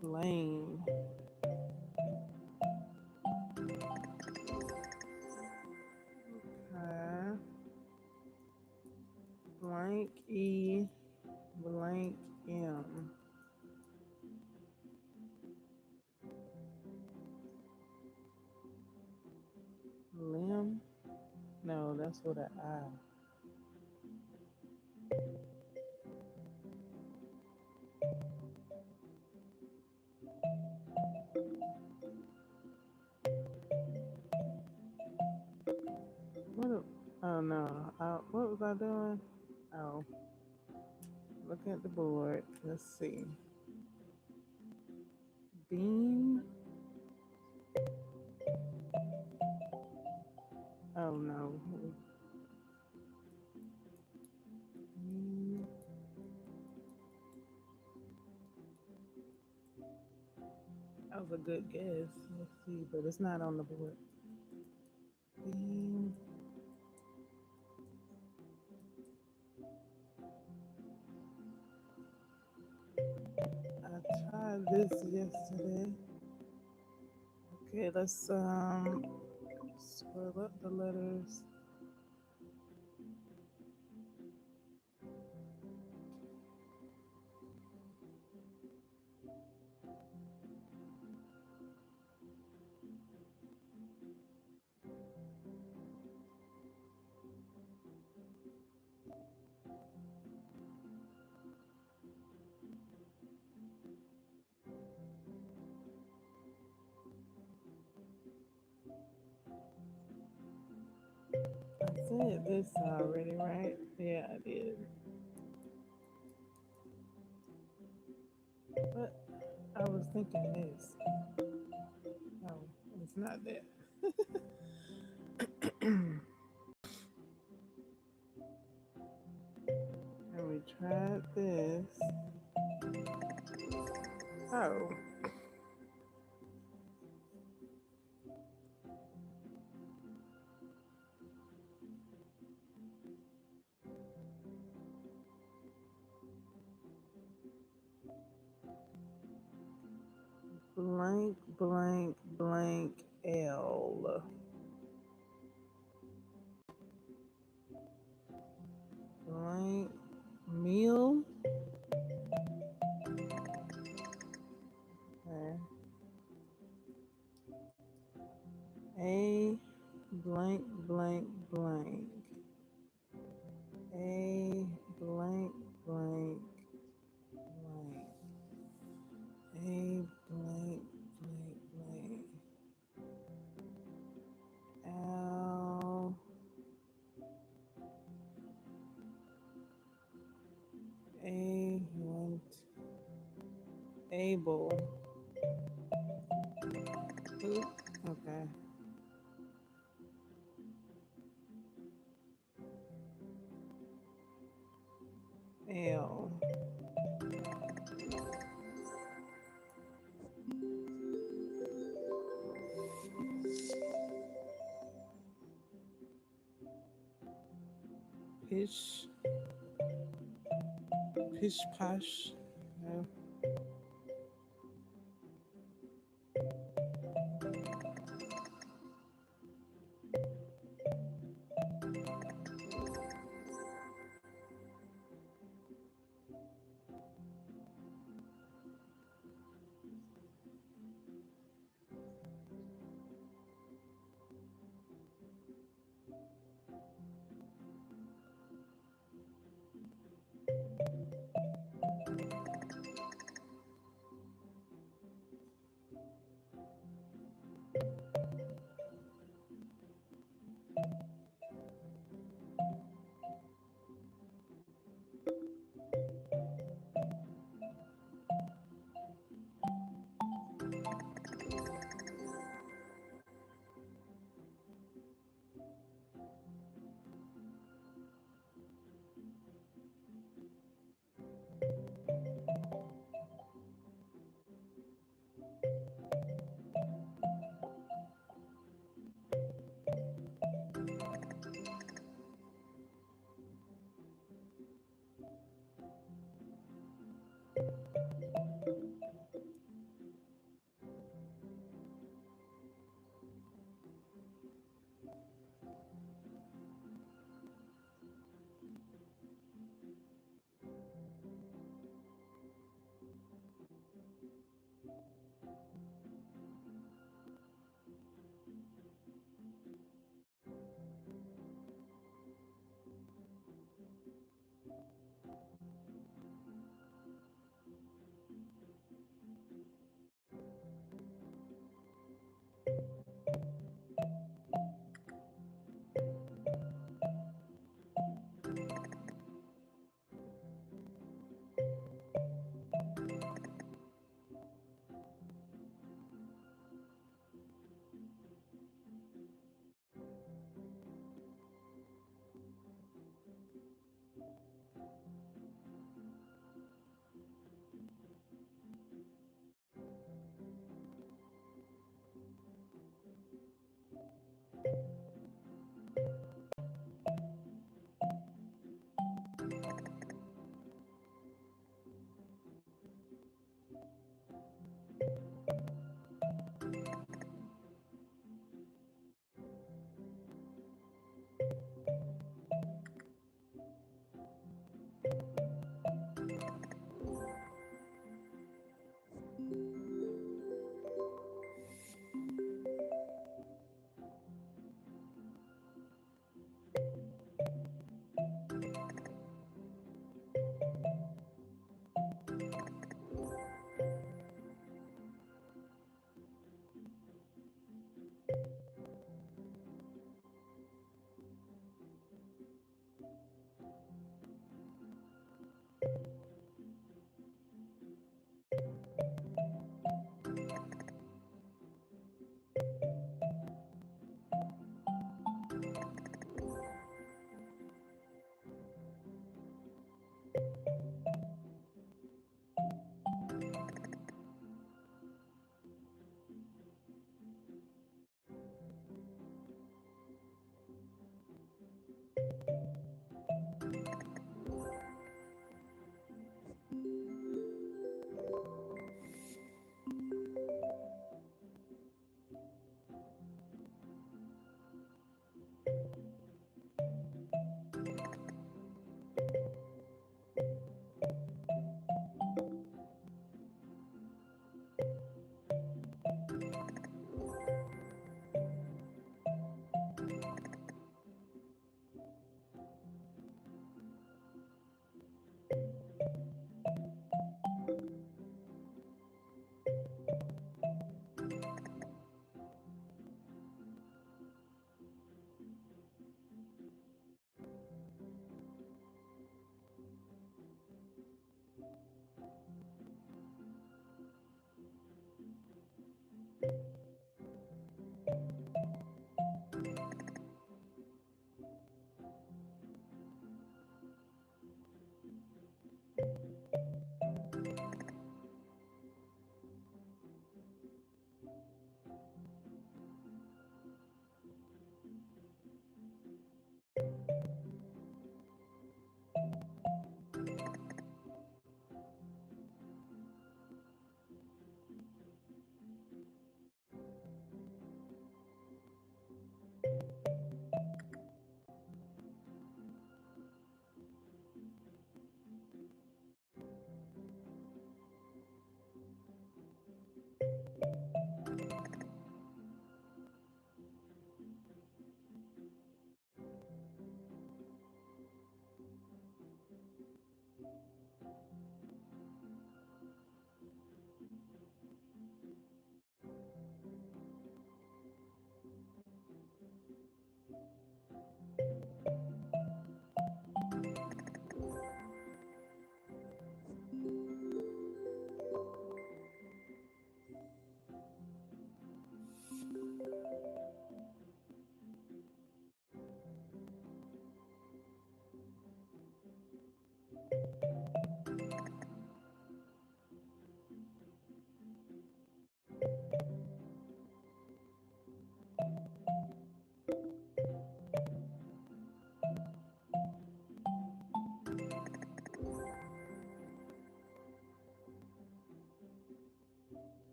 blame. Okay. Blank E, blank M. Limb? No, that's with an I. What? Oh no. What was I doing? Oh, looking at the board. Let's see. Beam. Oh no. Beam. That was a good guess. Let's T, but it's not on the board. B. I tried this yesterday. Okay, let's scroll up the letters. I said this already, right? Yeah, I did. But I was thinking this. No, it's not that. And we tried this. Oh, blank, blank, blank, L. Blank, meal. Okay. A, blank, blank, blank. A, blank, blank, blank. A, blank, blank, blank. L, A, want, able. Oop, okay. L. Pish, pish posh. No.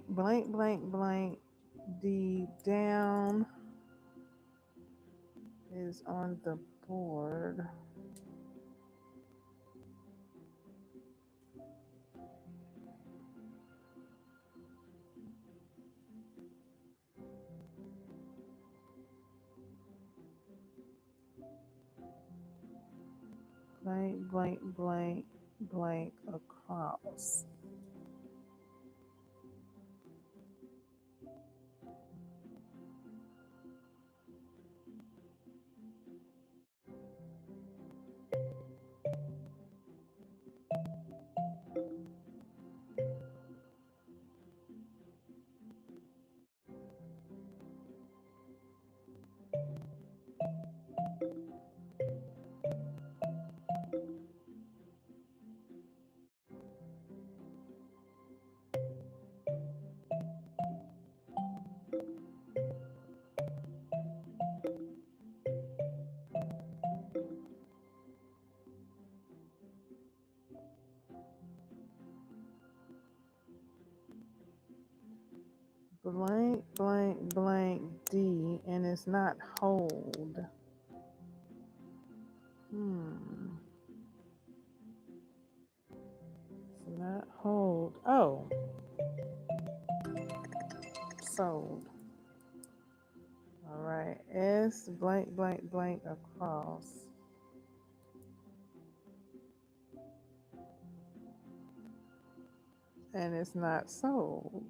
blank, blank, blank. The down is on the board. Blank, blank, blank, blank across. Blank, blank, blank, D, and it's not hold. It's not hold. Oh, sold. All right. S blank, blank, blank across. And it's not sold.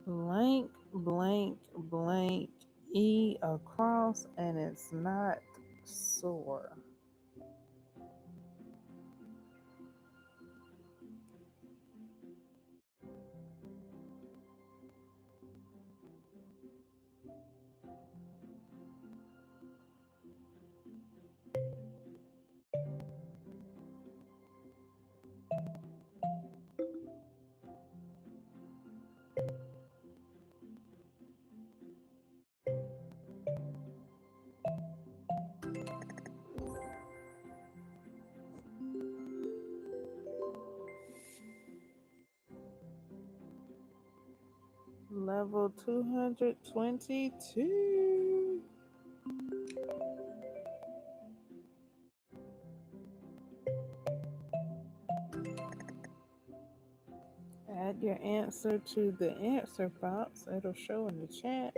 blank, blank, blank, E across, and it's not sore. Level 222. Add your answer to the answer box. It'll show in the chat.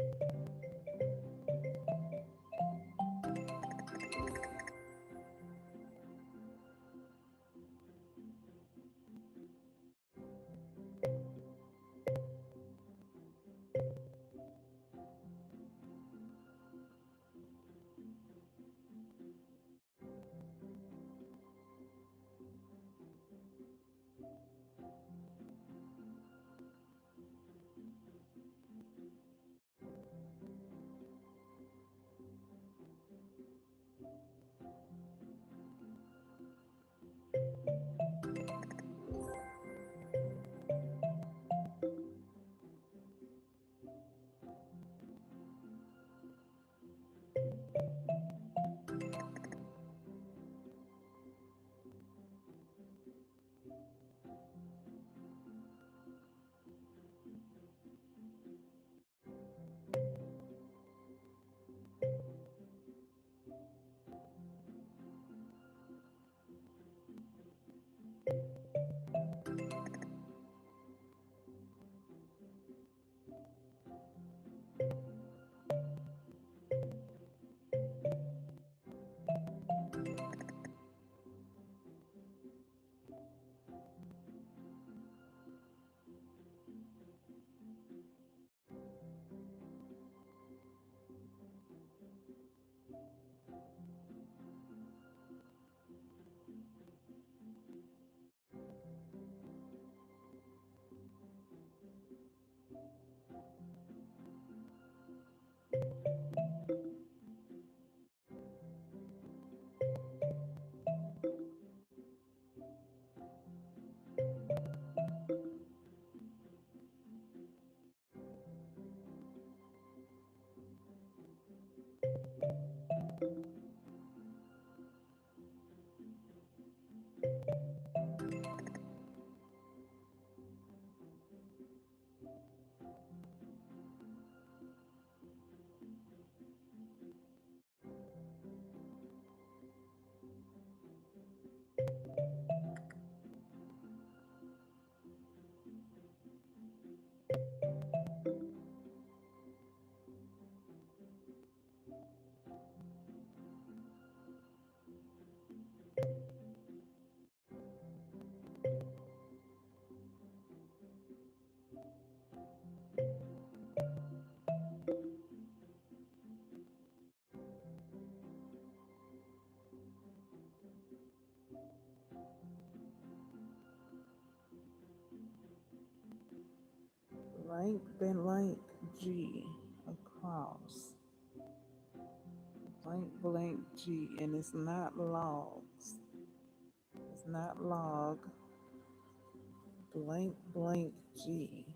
Blank, blank, G across. Blank, blank, G, and it's not logs. It's not log. Blank, blank, G.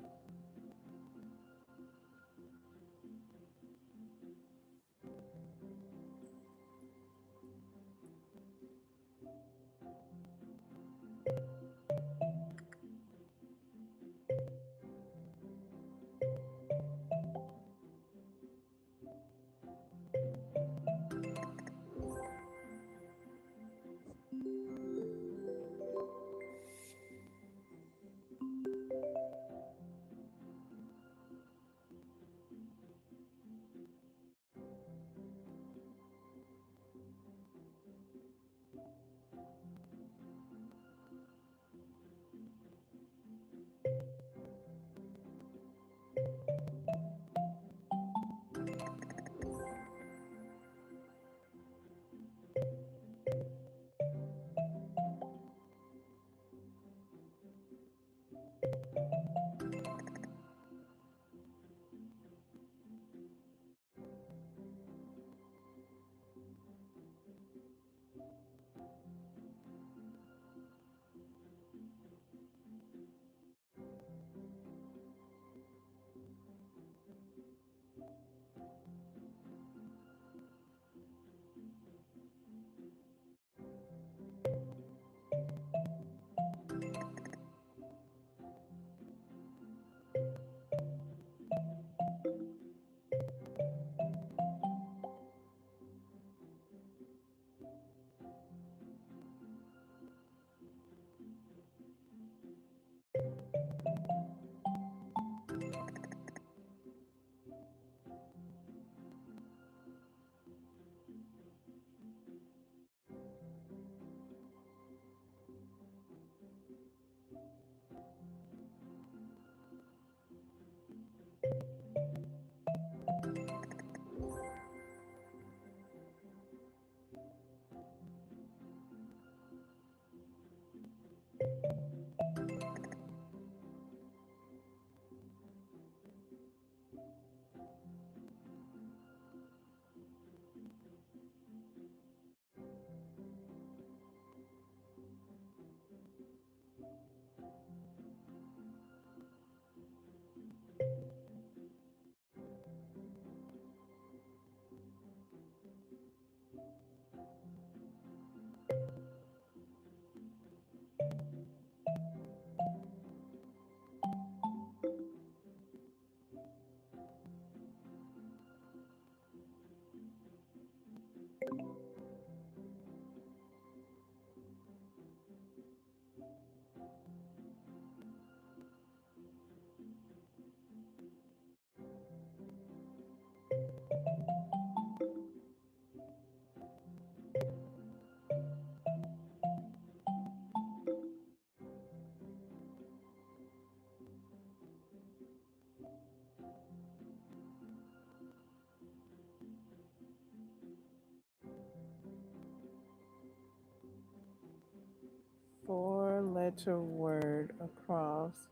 letter word across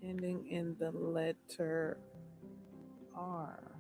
ending in the letter R.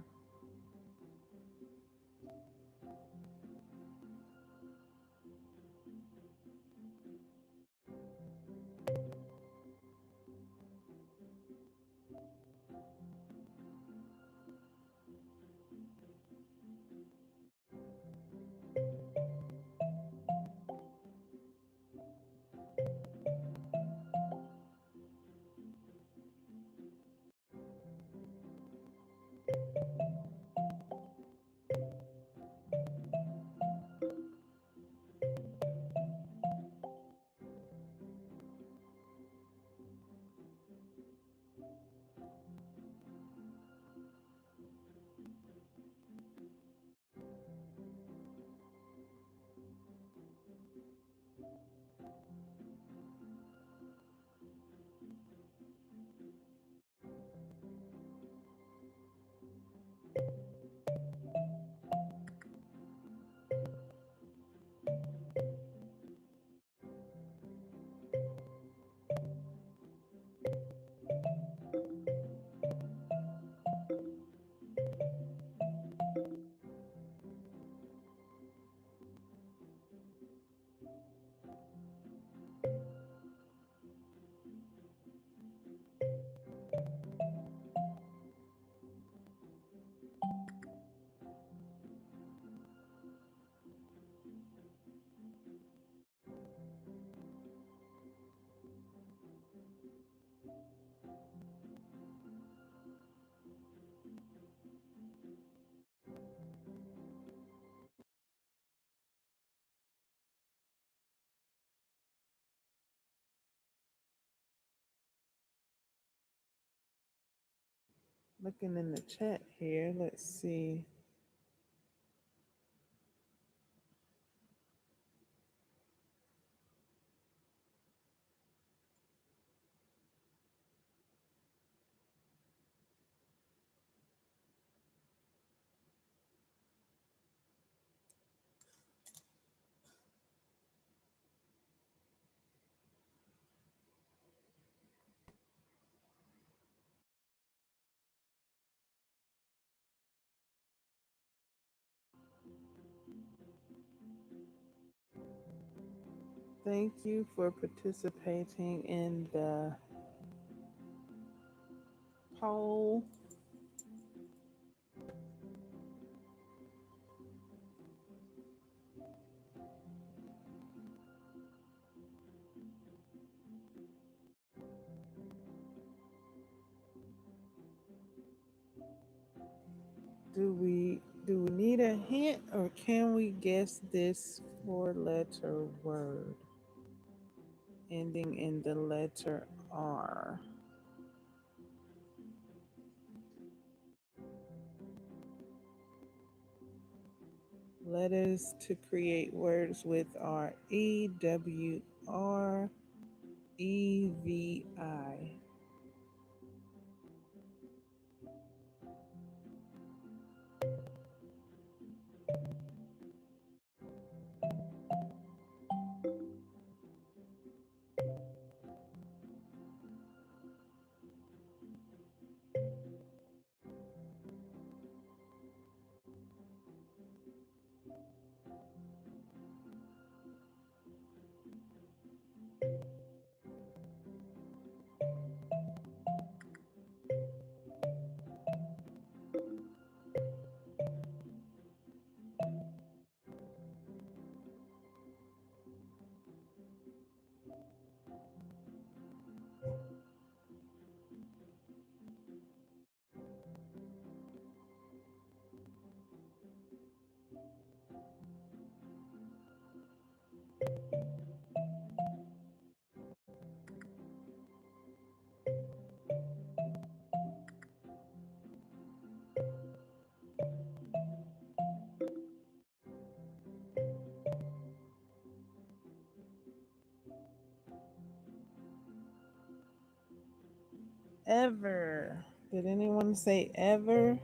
Looking in the chat here, let's see. Thank you for participating in the poll. Do we need a hint or can we guess this four-letter word ending in the letter R? Letters to create words with are EWREVI. Ever. Did anyone say ever?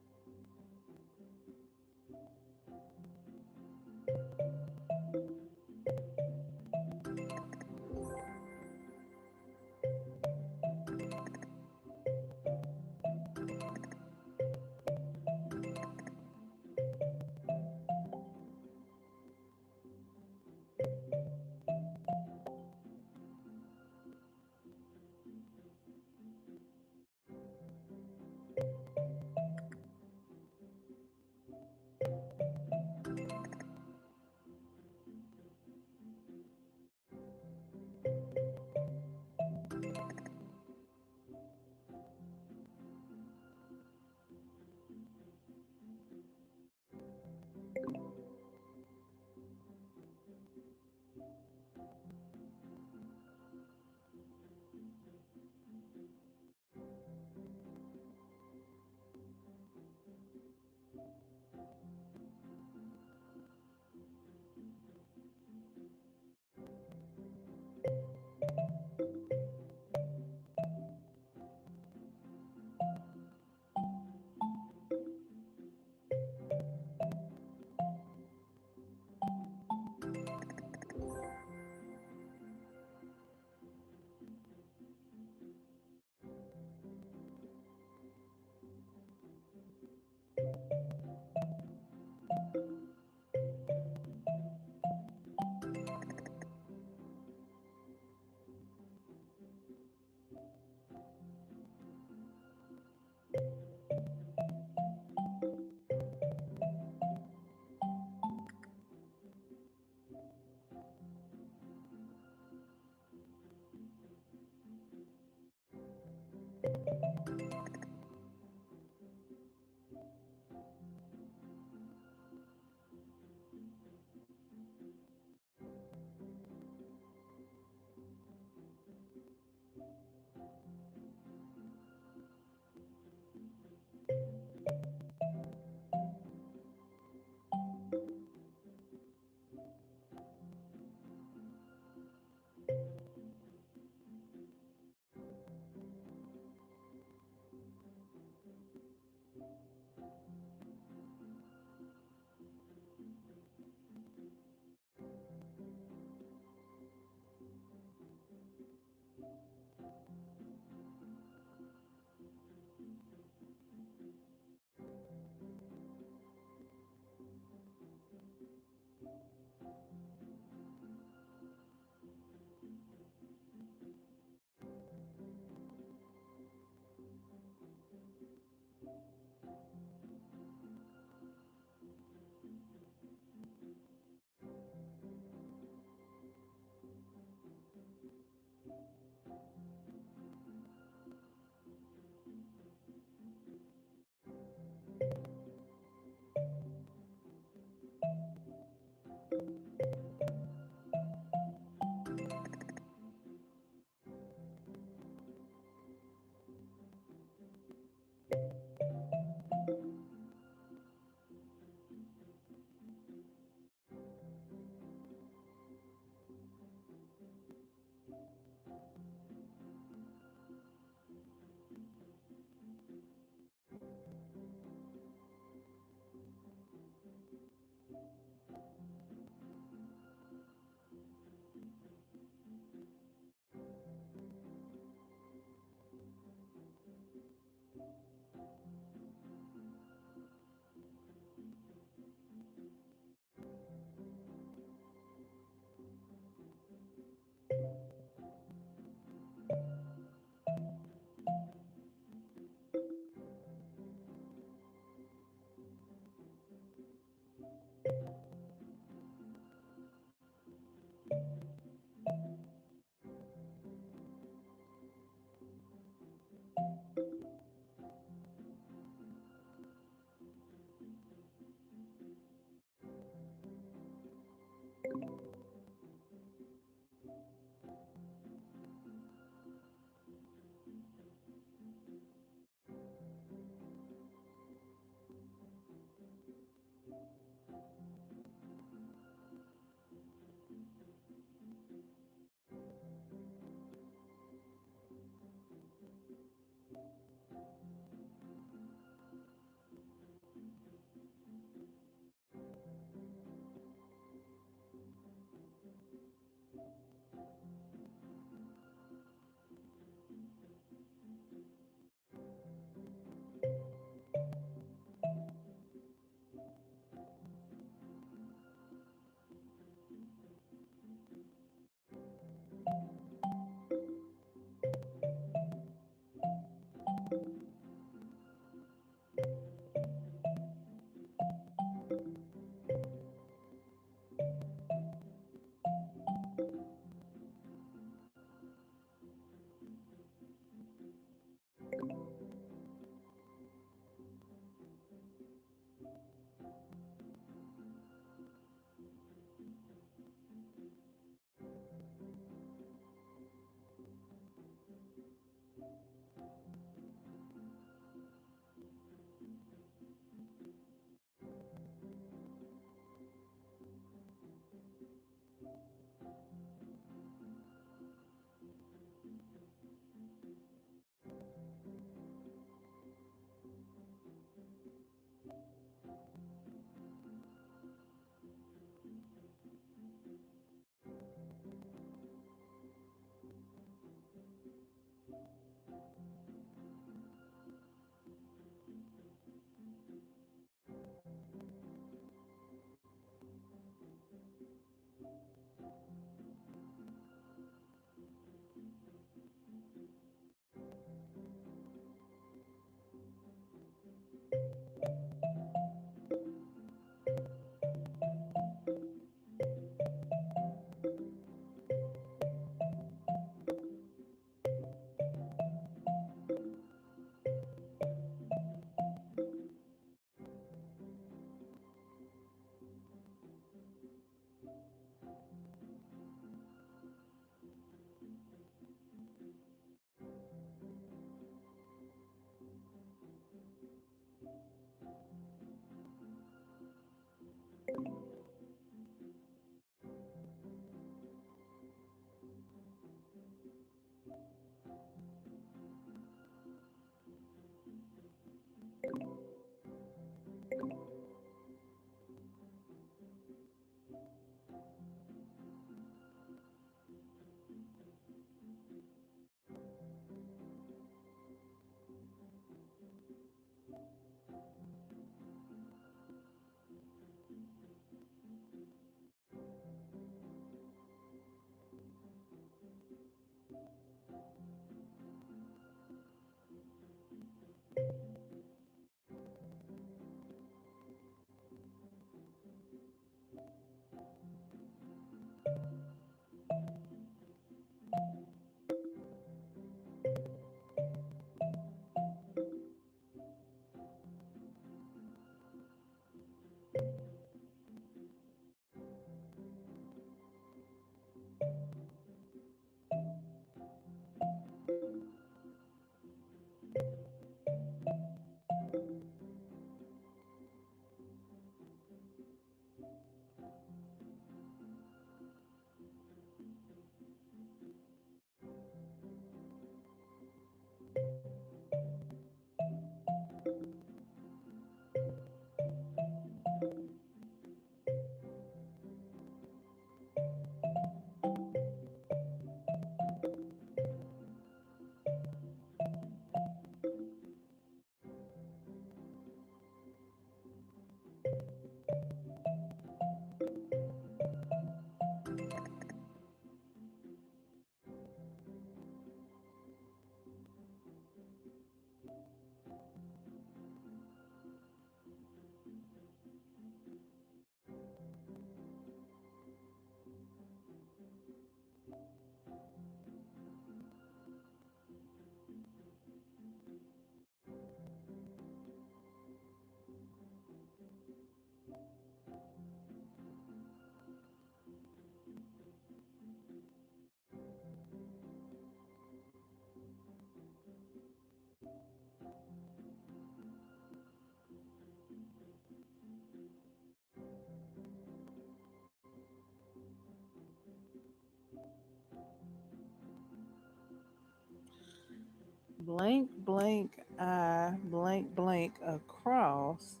Blank, blank, I, blank, blank across,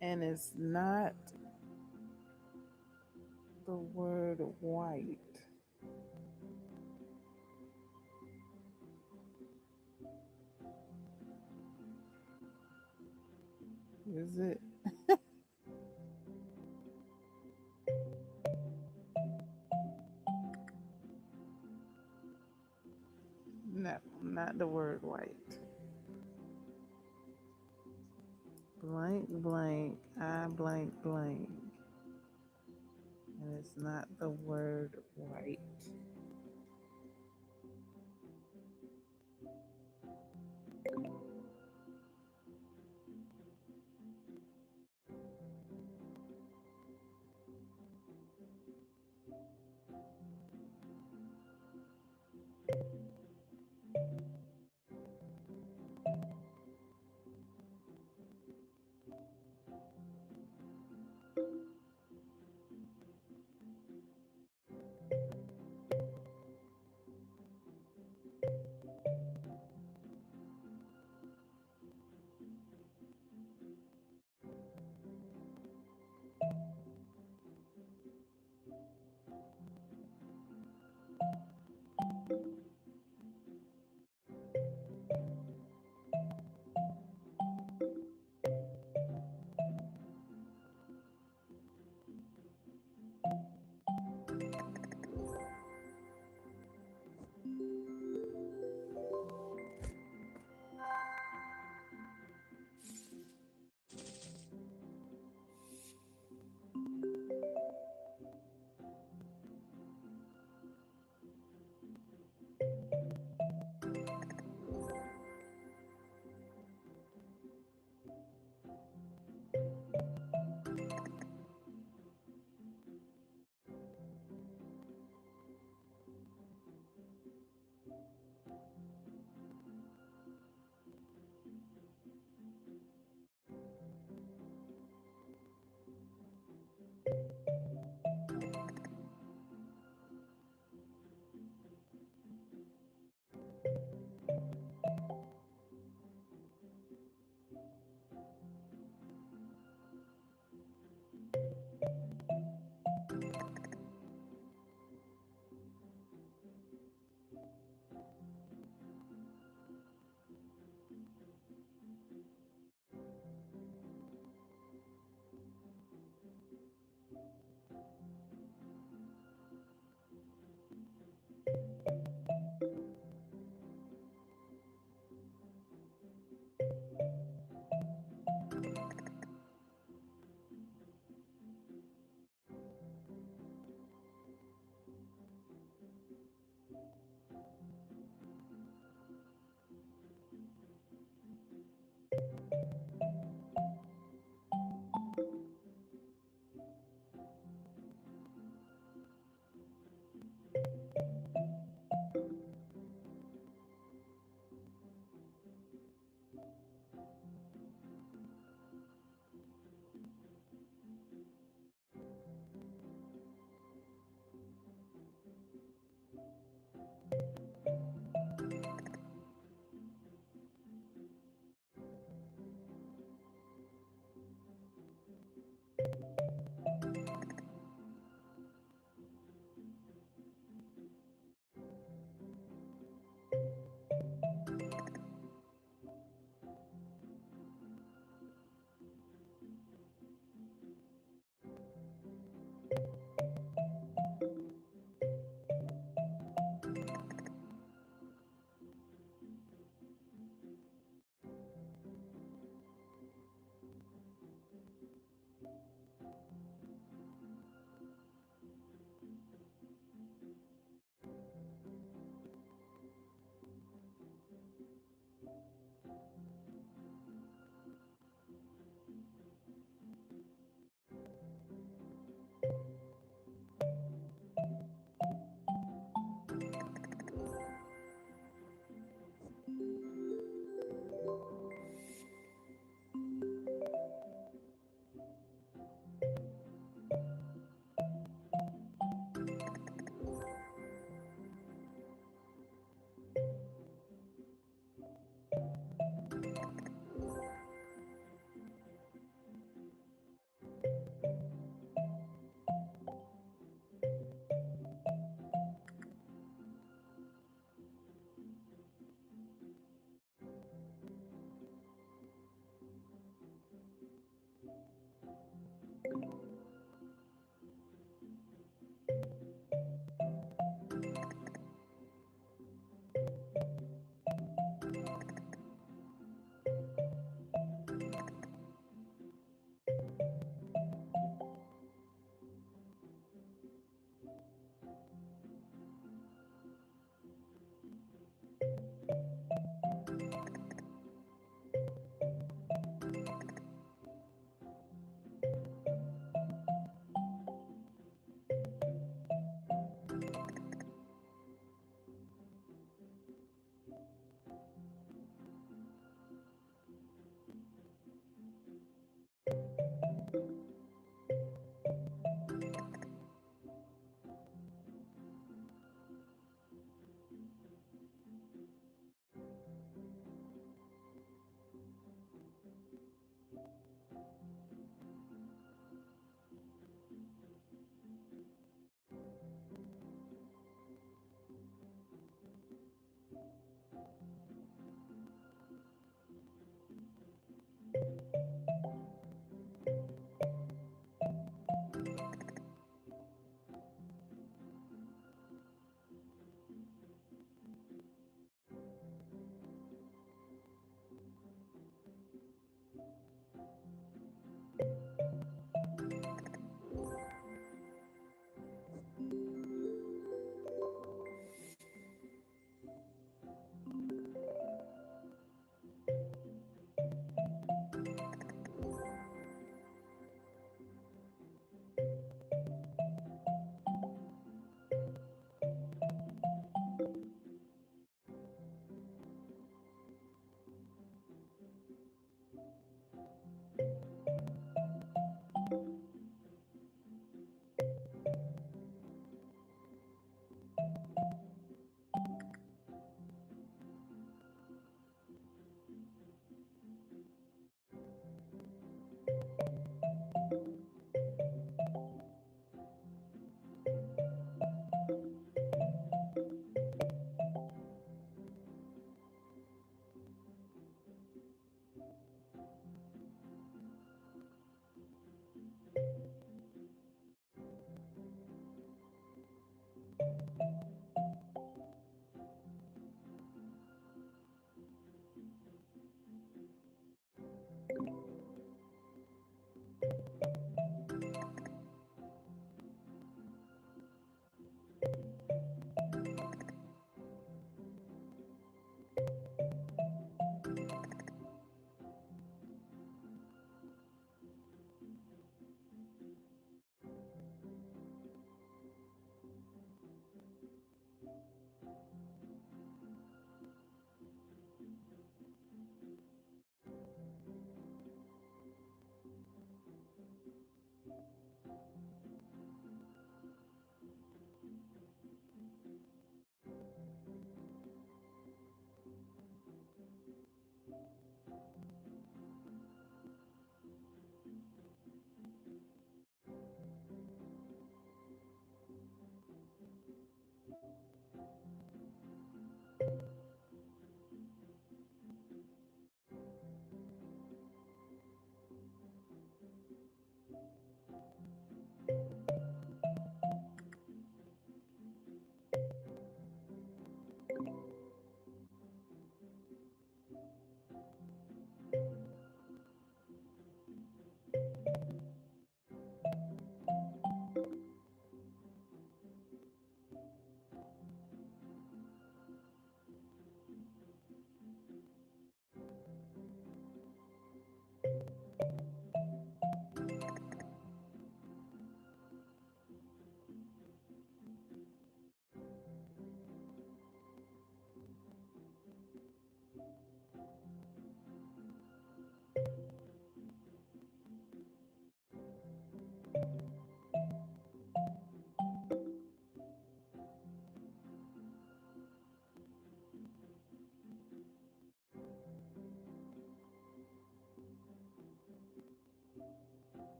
and it's not the word white. Is it? No, not the word white. Blank, blank, I, blank, blank, and it's not the word white.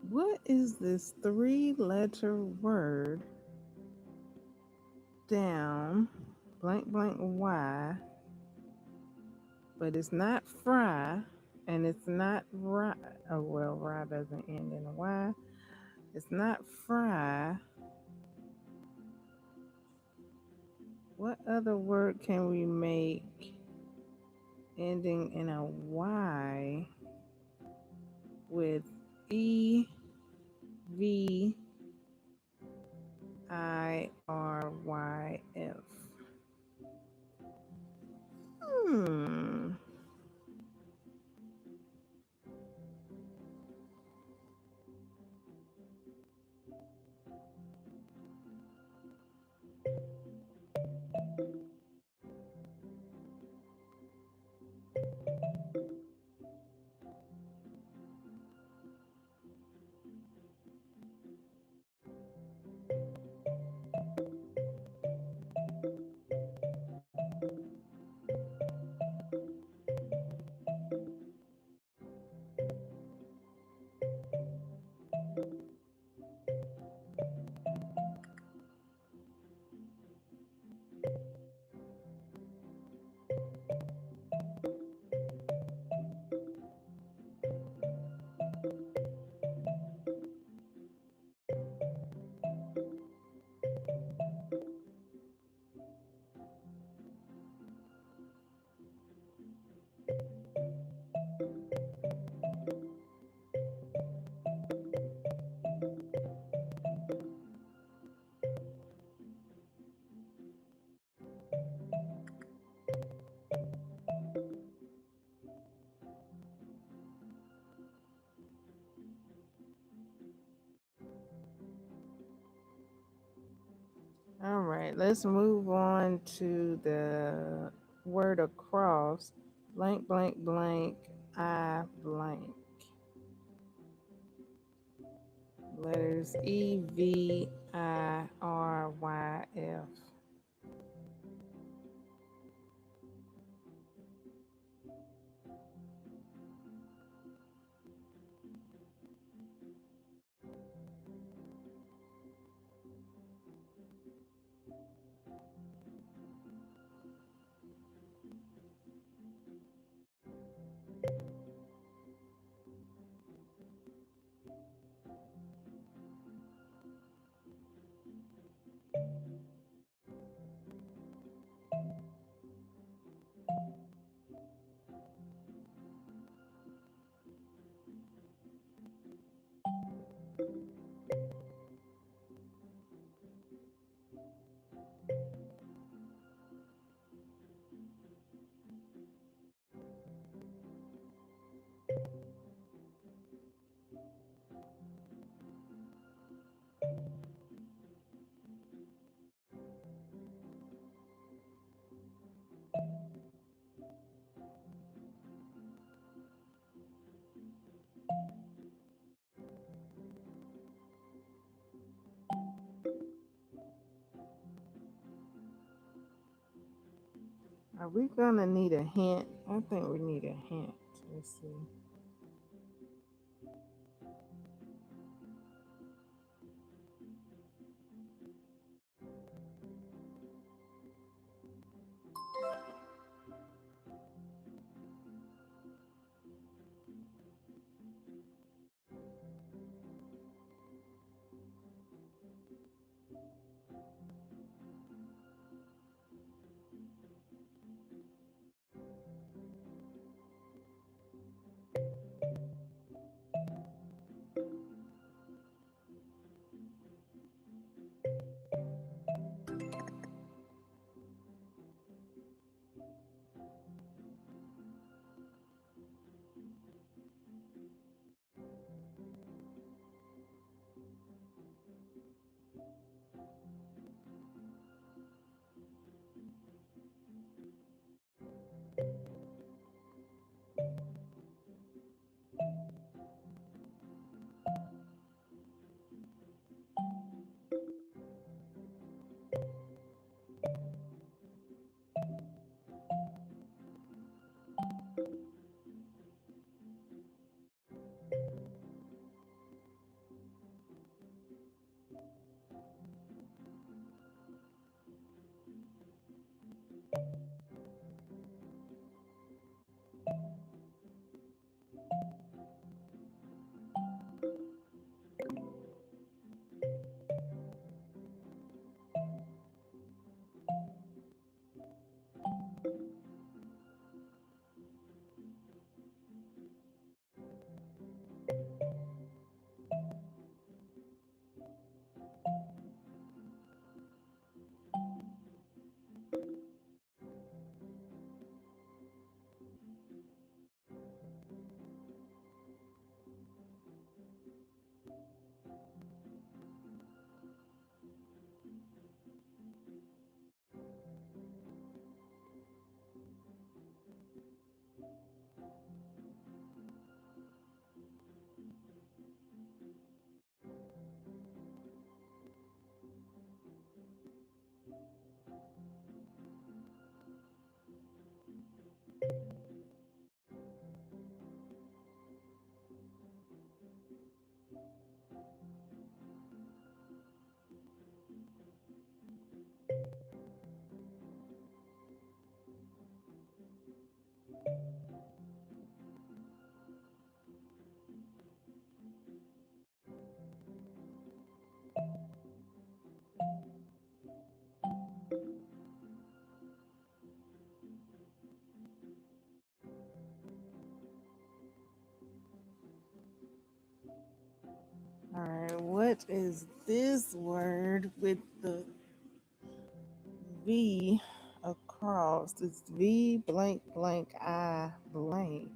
What is this 3-letter word down blank blank Y, but it's not fry and it's not rye. Oh, well, rye doesn't end in a Y. It's not fry. What other word can we make ending in a Y with EVIRYF? Hmm. All right, let's move on to the word across. Blank, blank, blank, I blank. Letters EVIRYF. Are we gonna need a hint? I think we need a hint. Let's see. All right, what is this word with the V across? It's V blank blank I blank.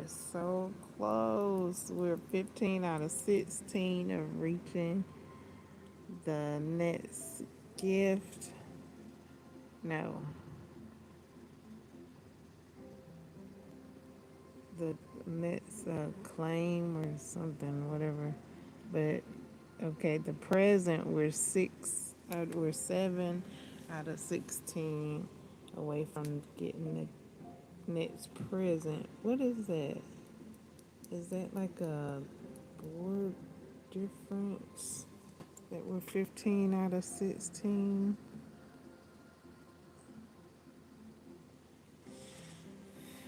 We're so close. We're 15 out of 16 of reaching the next gift. No, the next claim or something, whatever. But okay, the present we're 7 out of 16 away from getting the next present. What is that? Is that like a board difference? That we're 15 out of 16?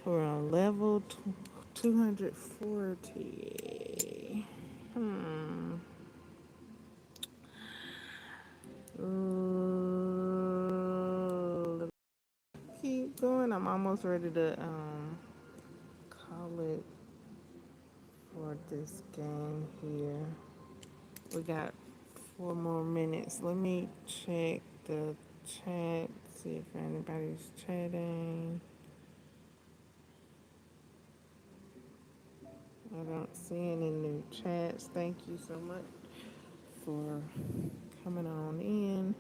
We're on level 240. Keep going. I'm almost ready to call it for this game here. We got 4 more minutes. Let me check the chat, see if anybody's chatting. I don't see any new chats. Thank you so much for coming on in.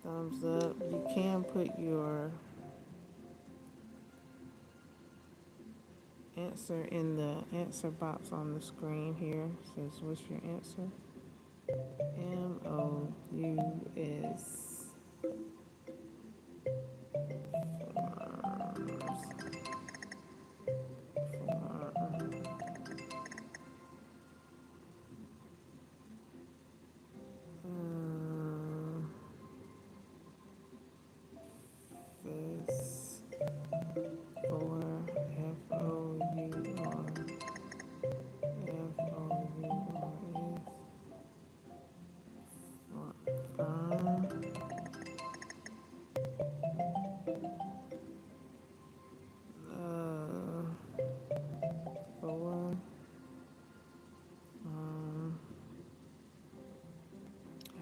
Thumbs up. You can put your answer in the answer box on the screen here. It says, what's your answer? MOUS. This for for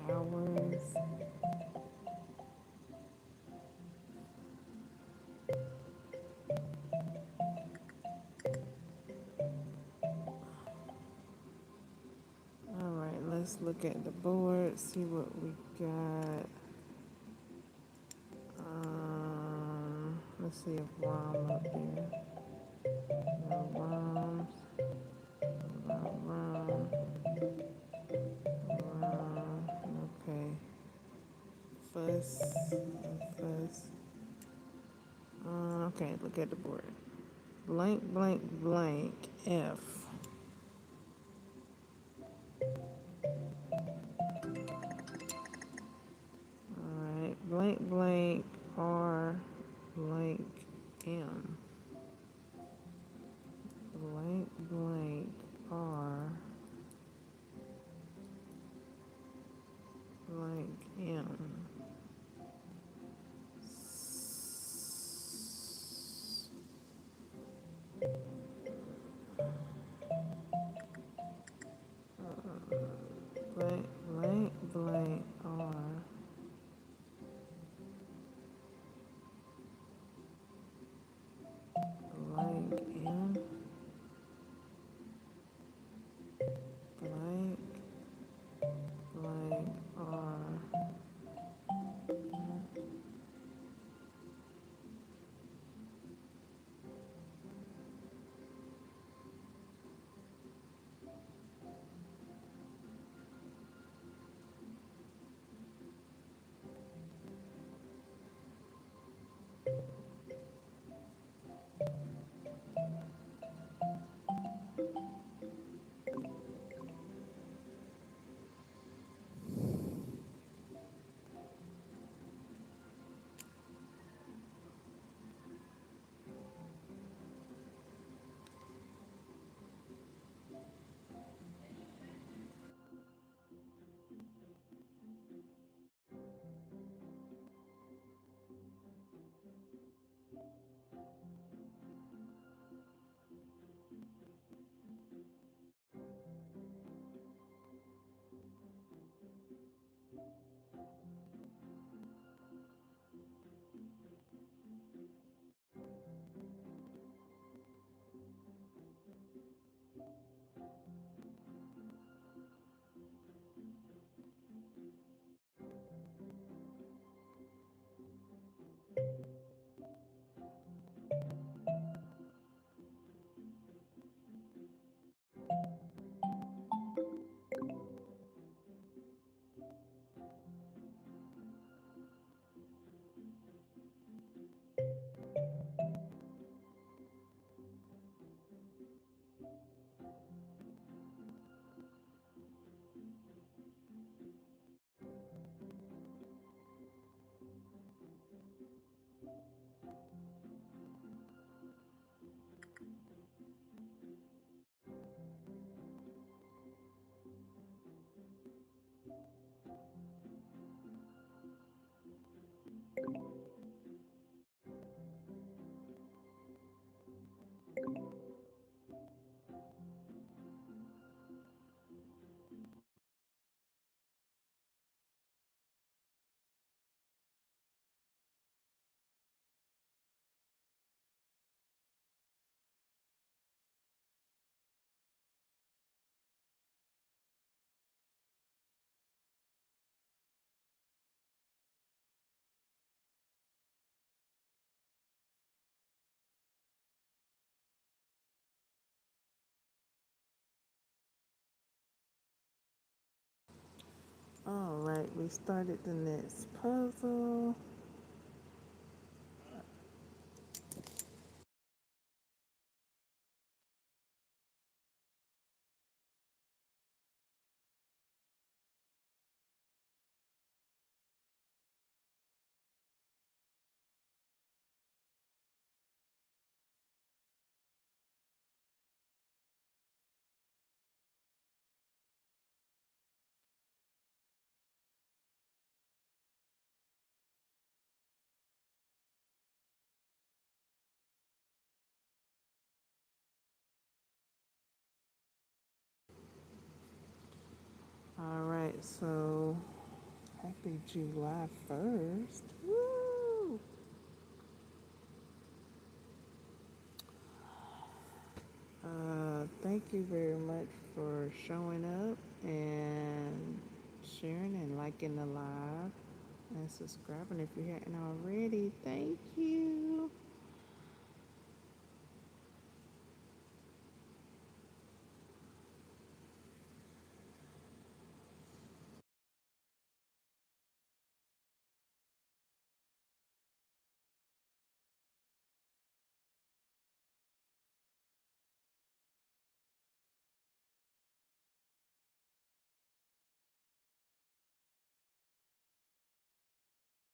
hours. All right, let's look at the board, see what we got. Let's see if Rom up there. No Roms. Rom. Okay. Fuss. Fuss. Okay, look at the board. Blank, blank, blank. F. Alright. Blank, blank. R. Blank. M. Blank, blank. R. Blank. M. Blank, blank, blank. R. Alright, we started the next puzzle. Alright, so happy July 1st. Woo! Thank you very much for showing up and sharing and liking the live and subscribing if you hadn't already. Thank you.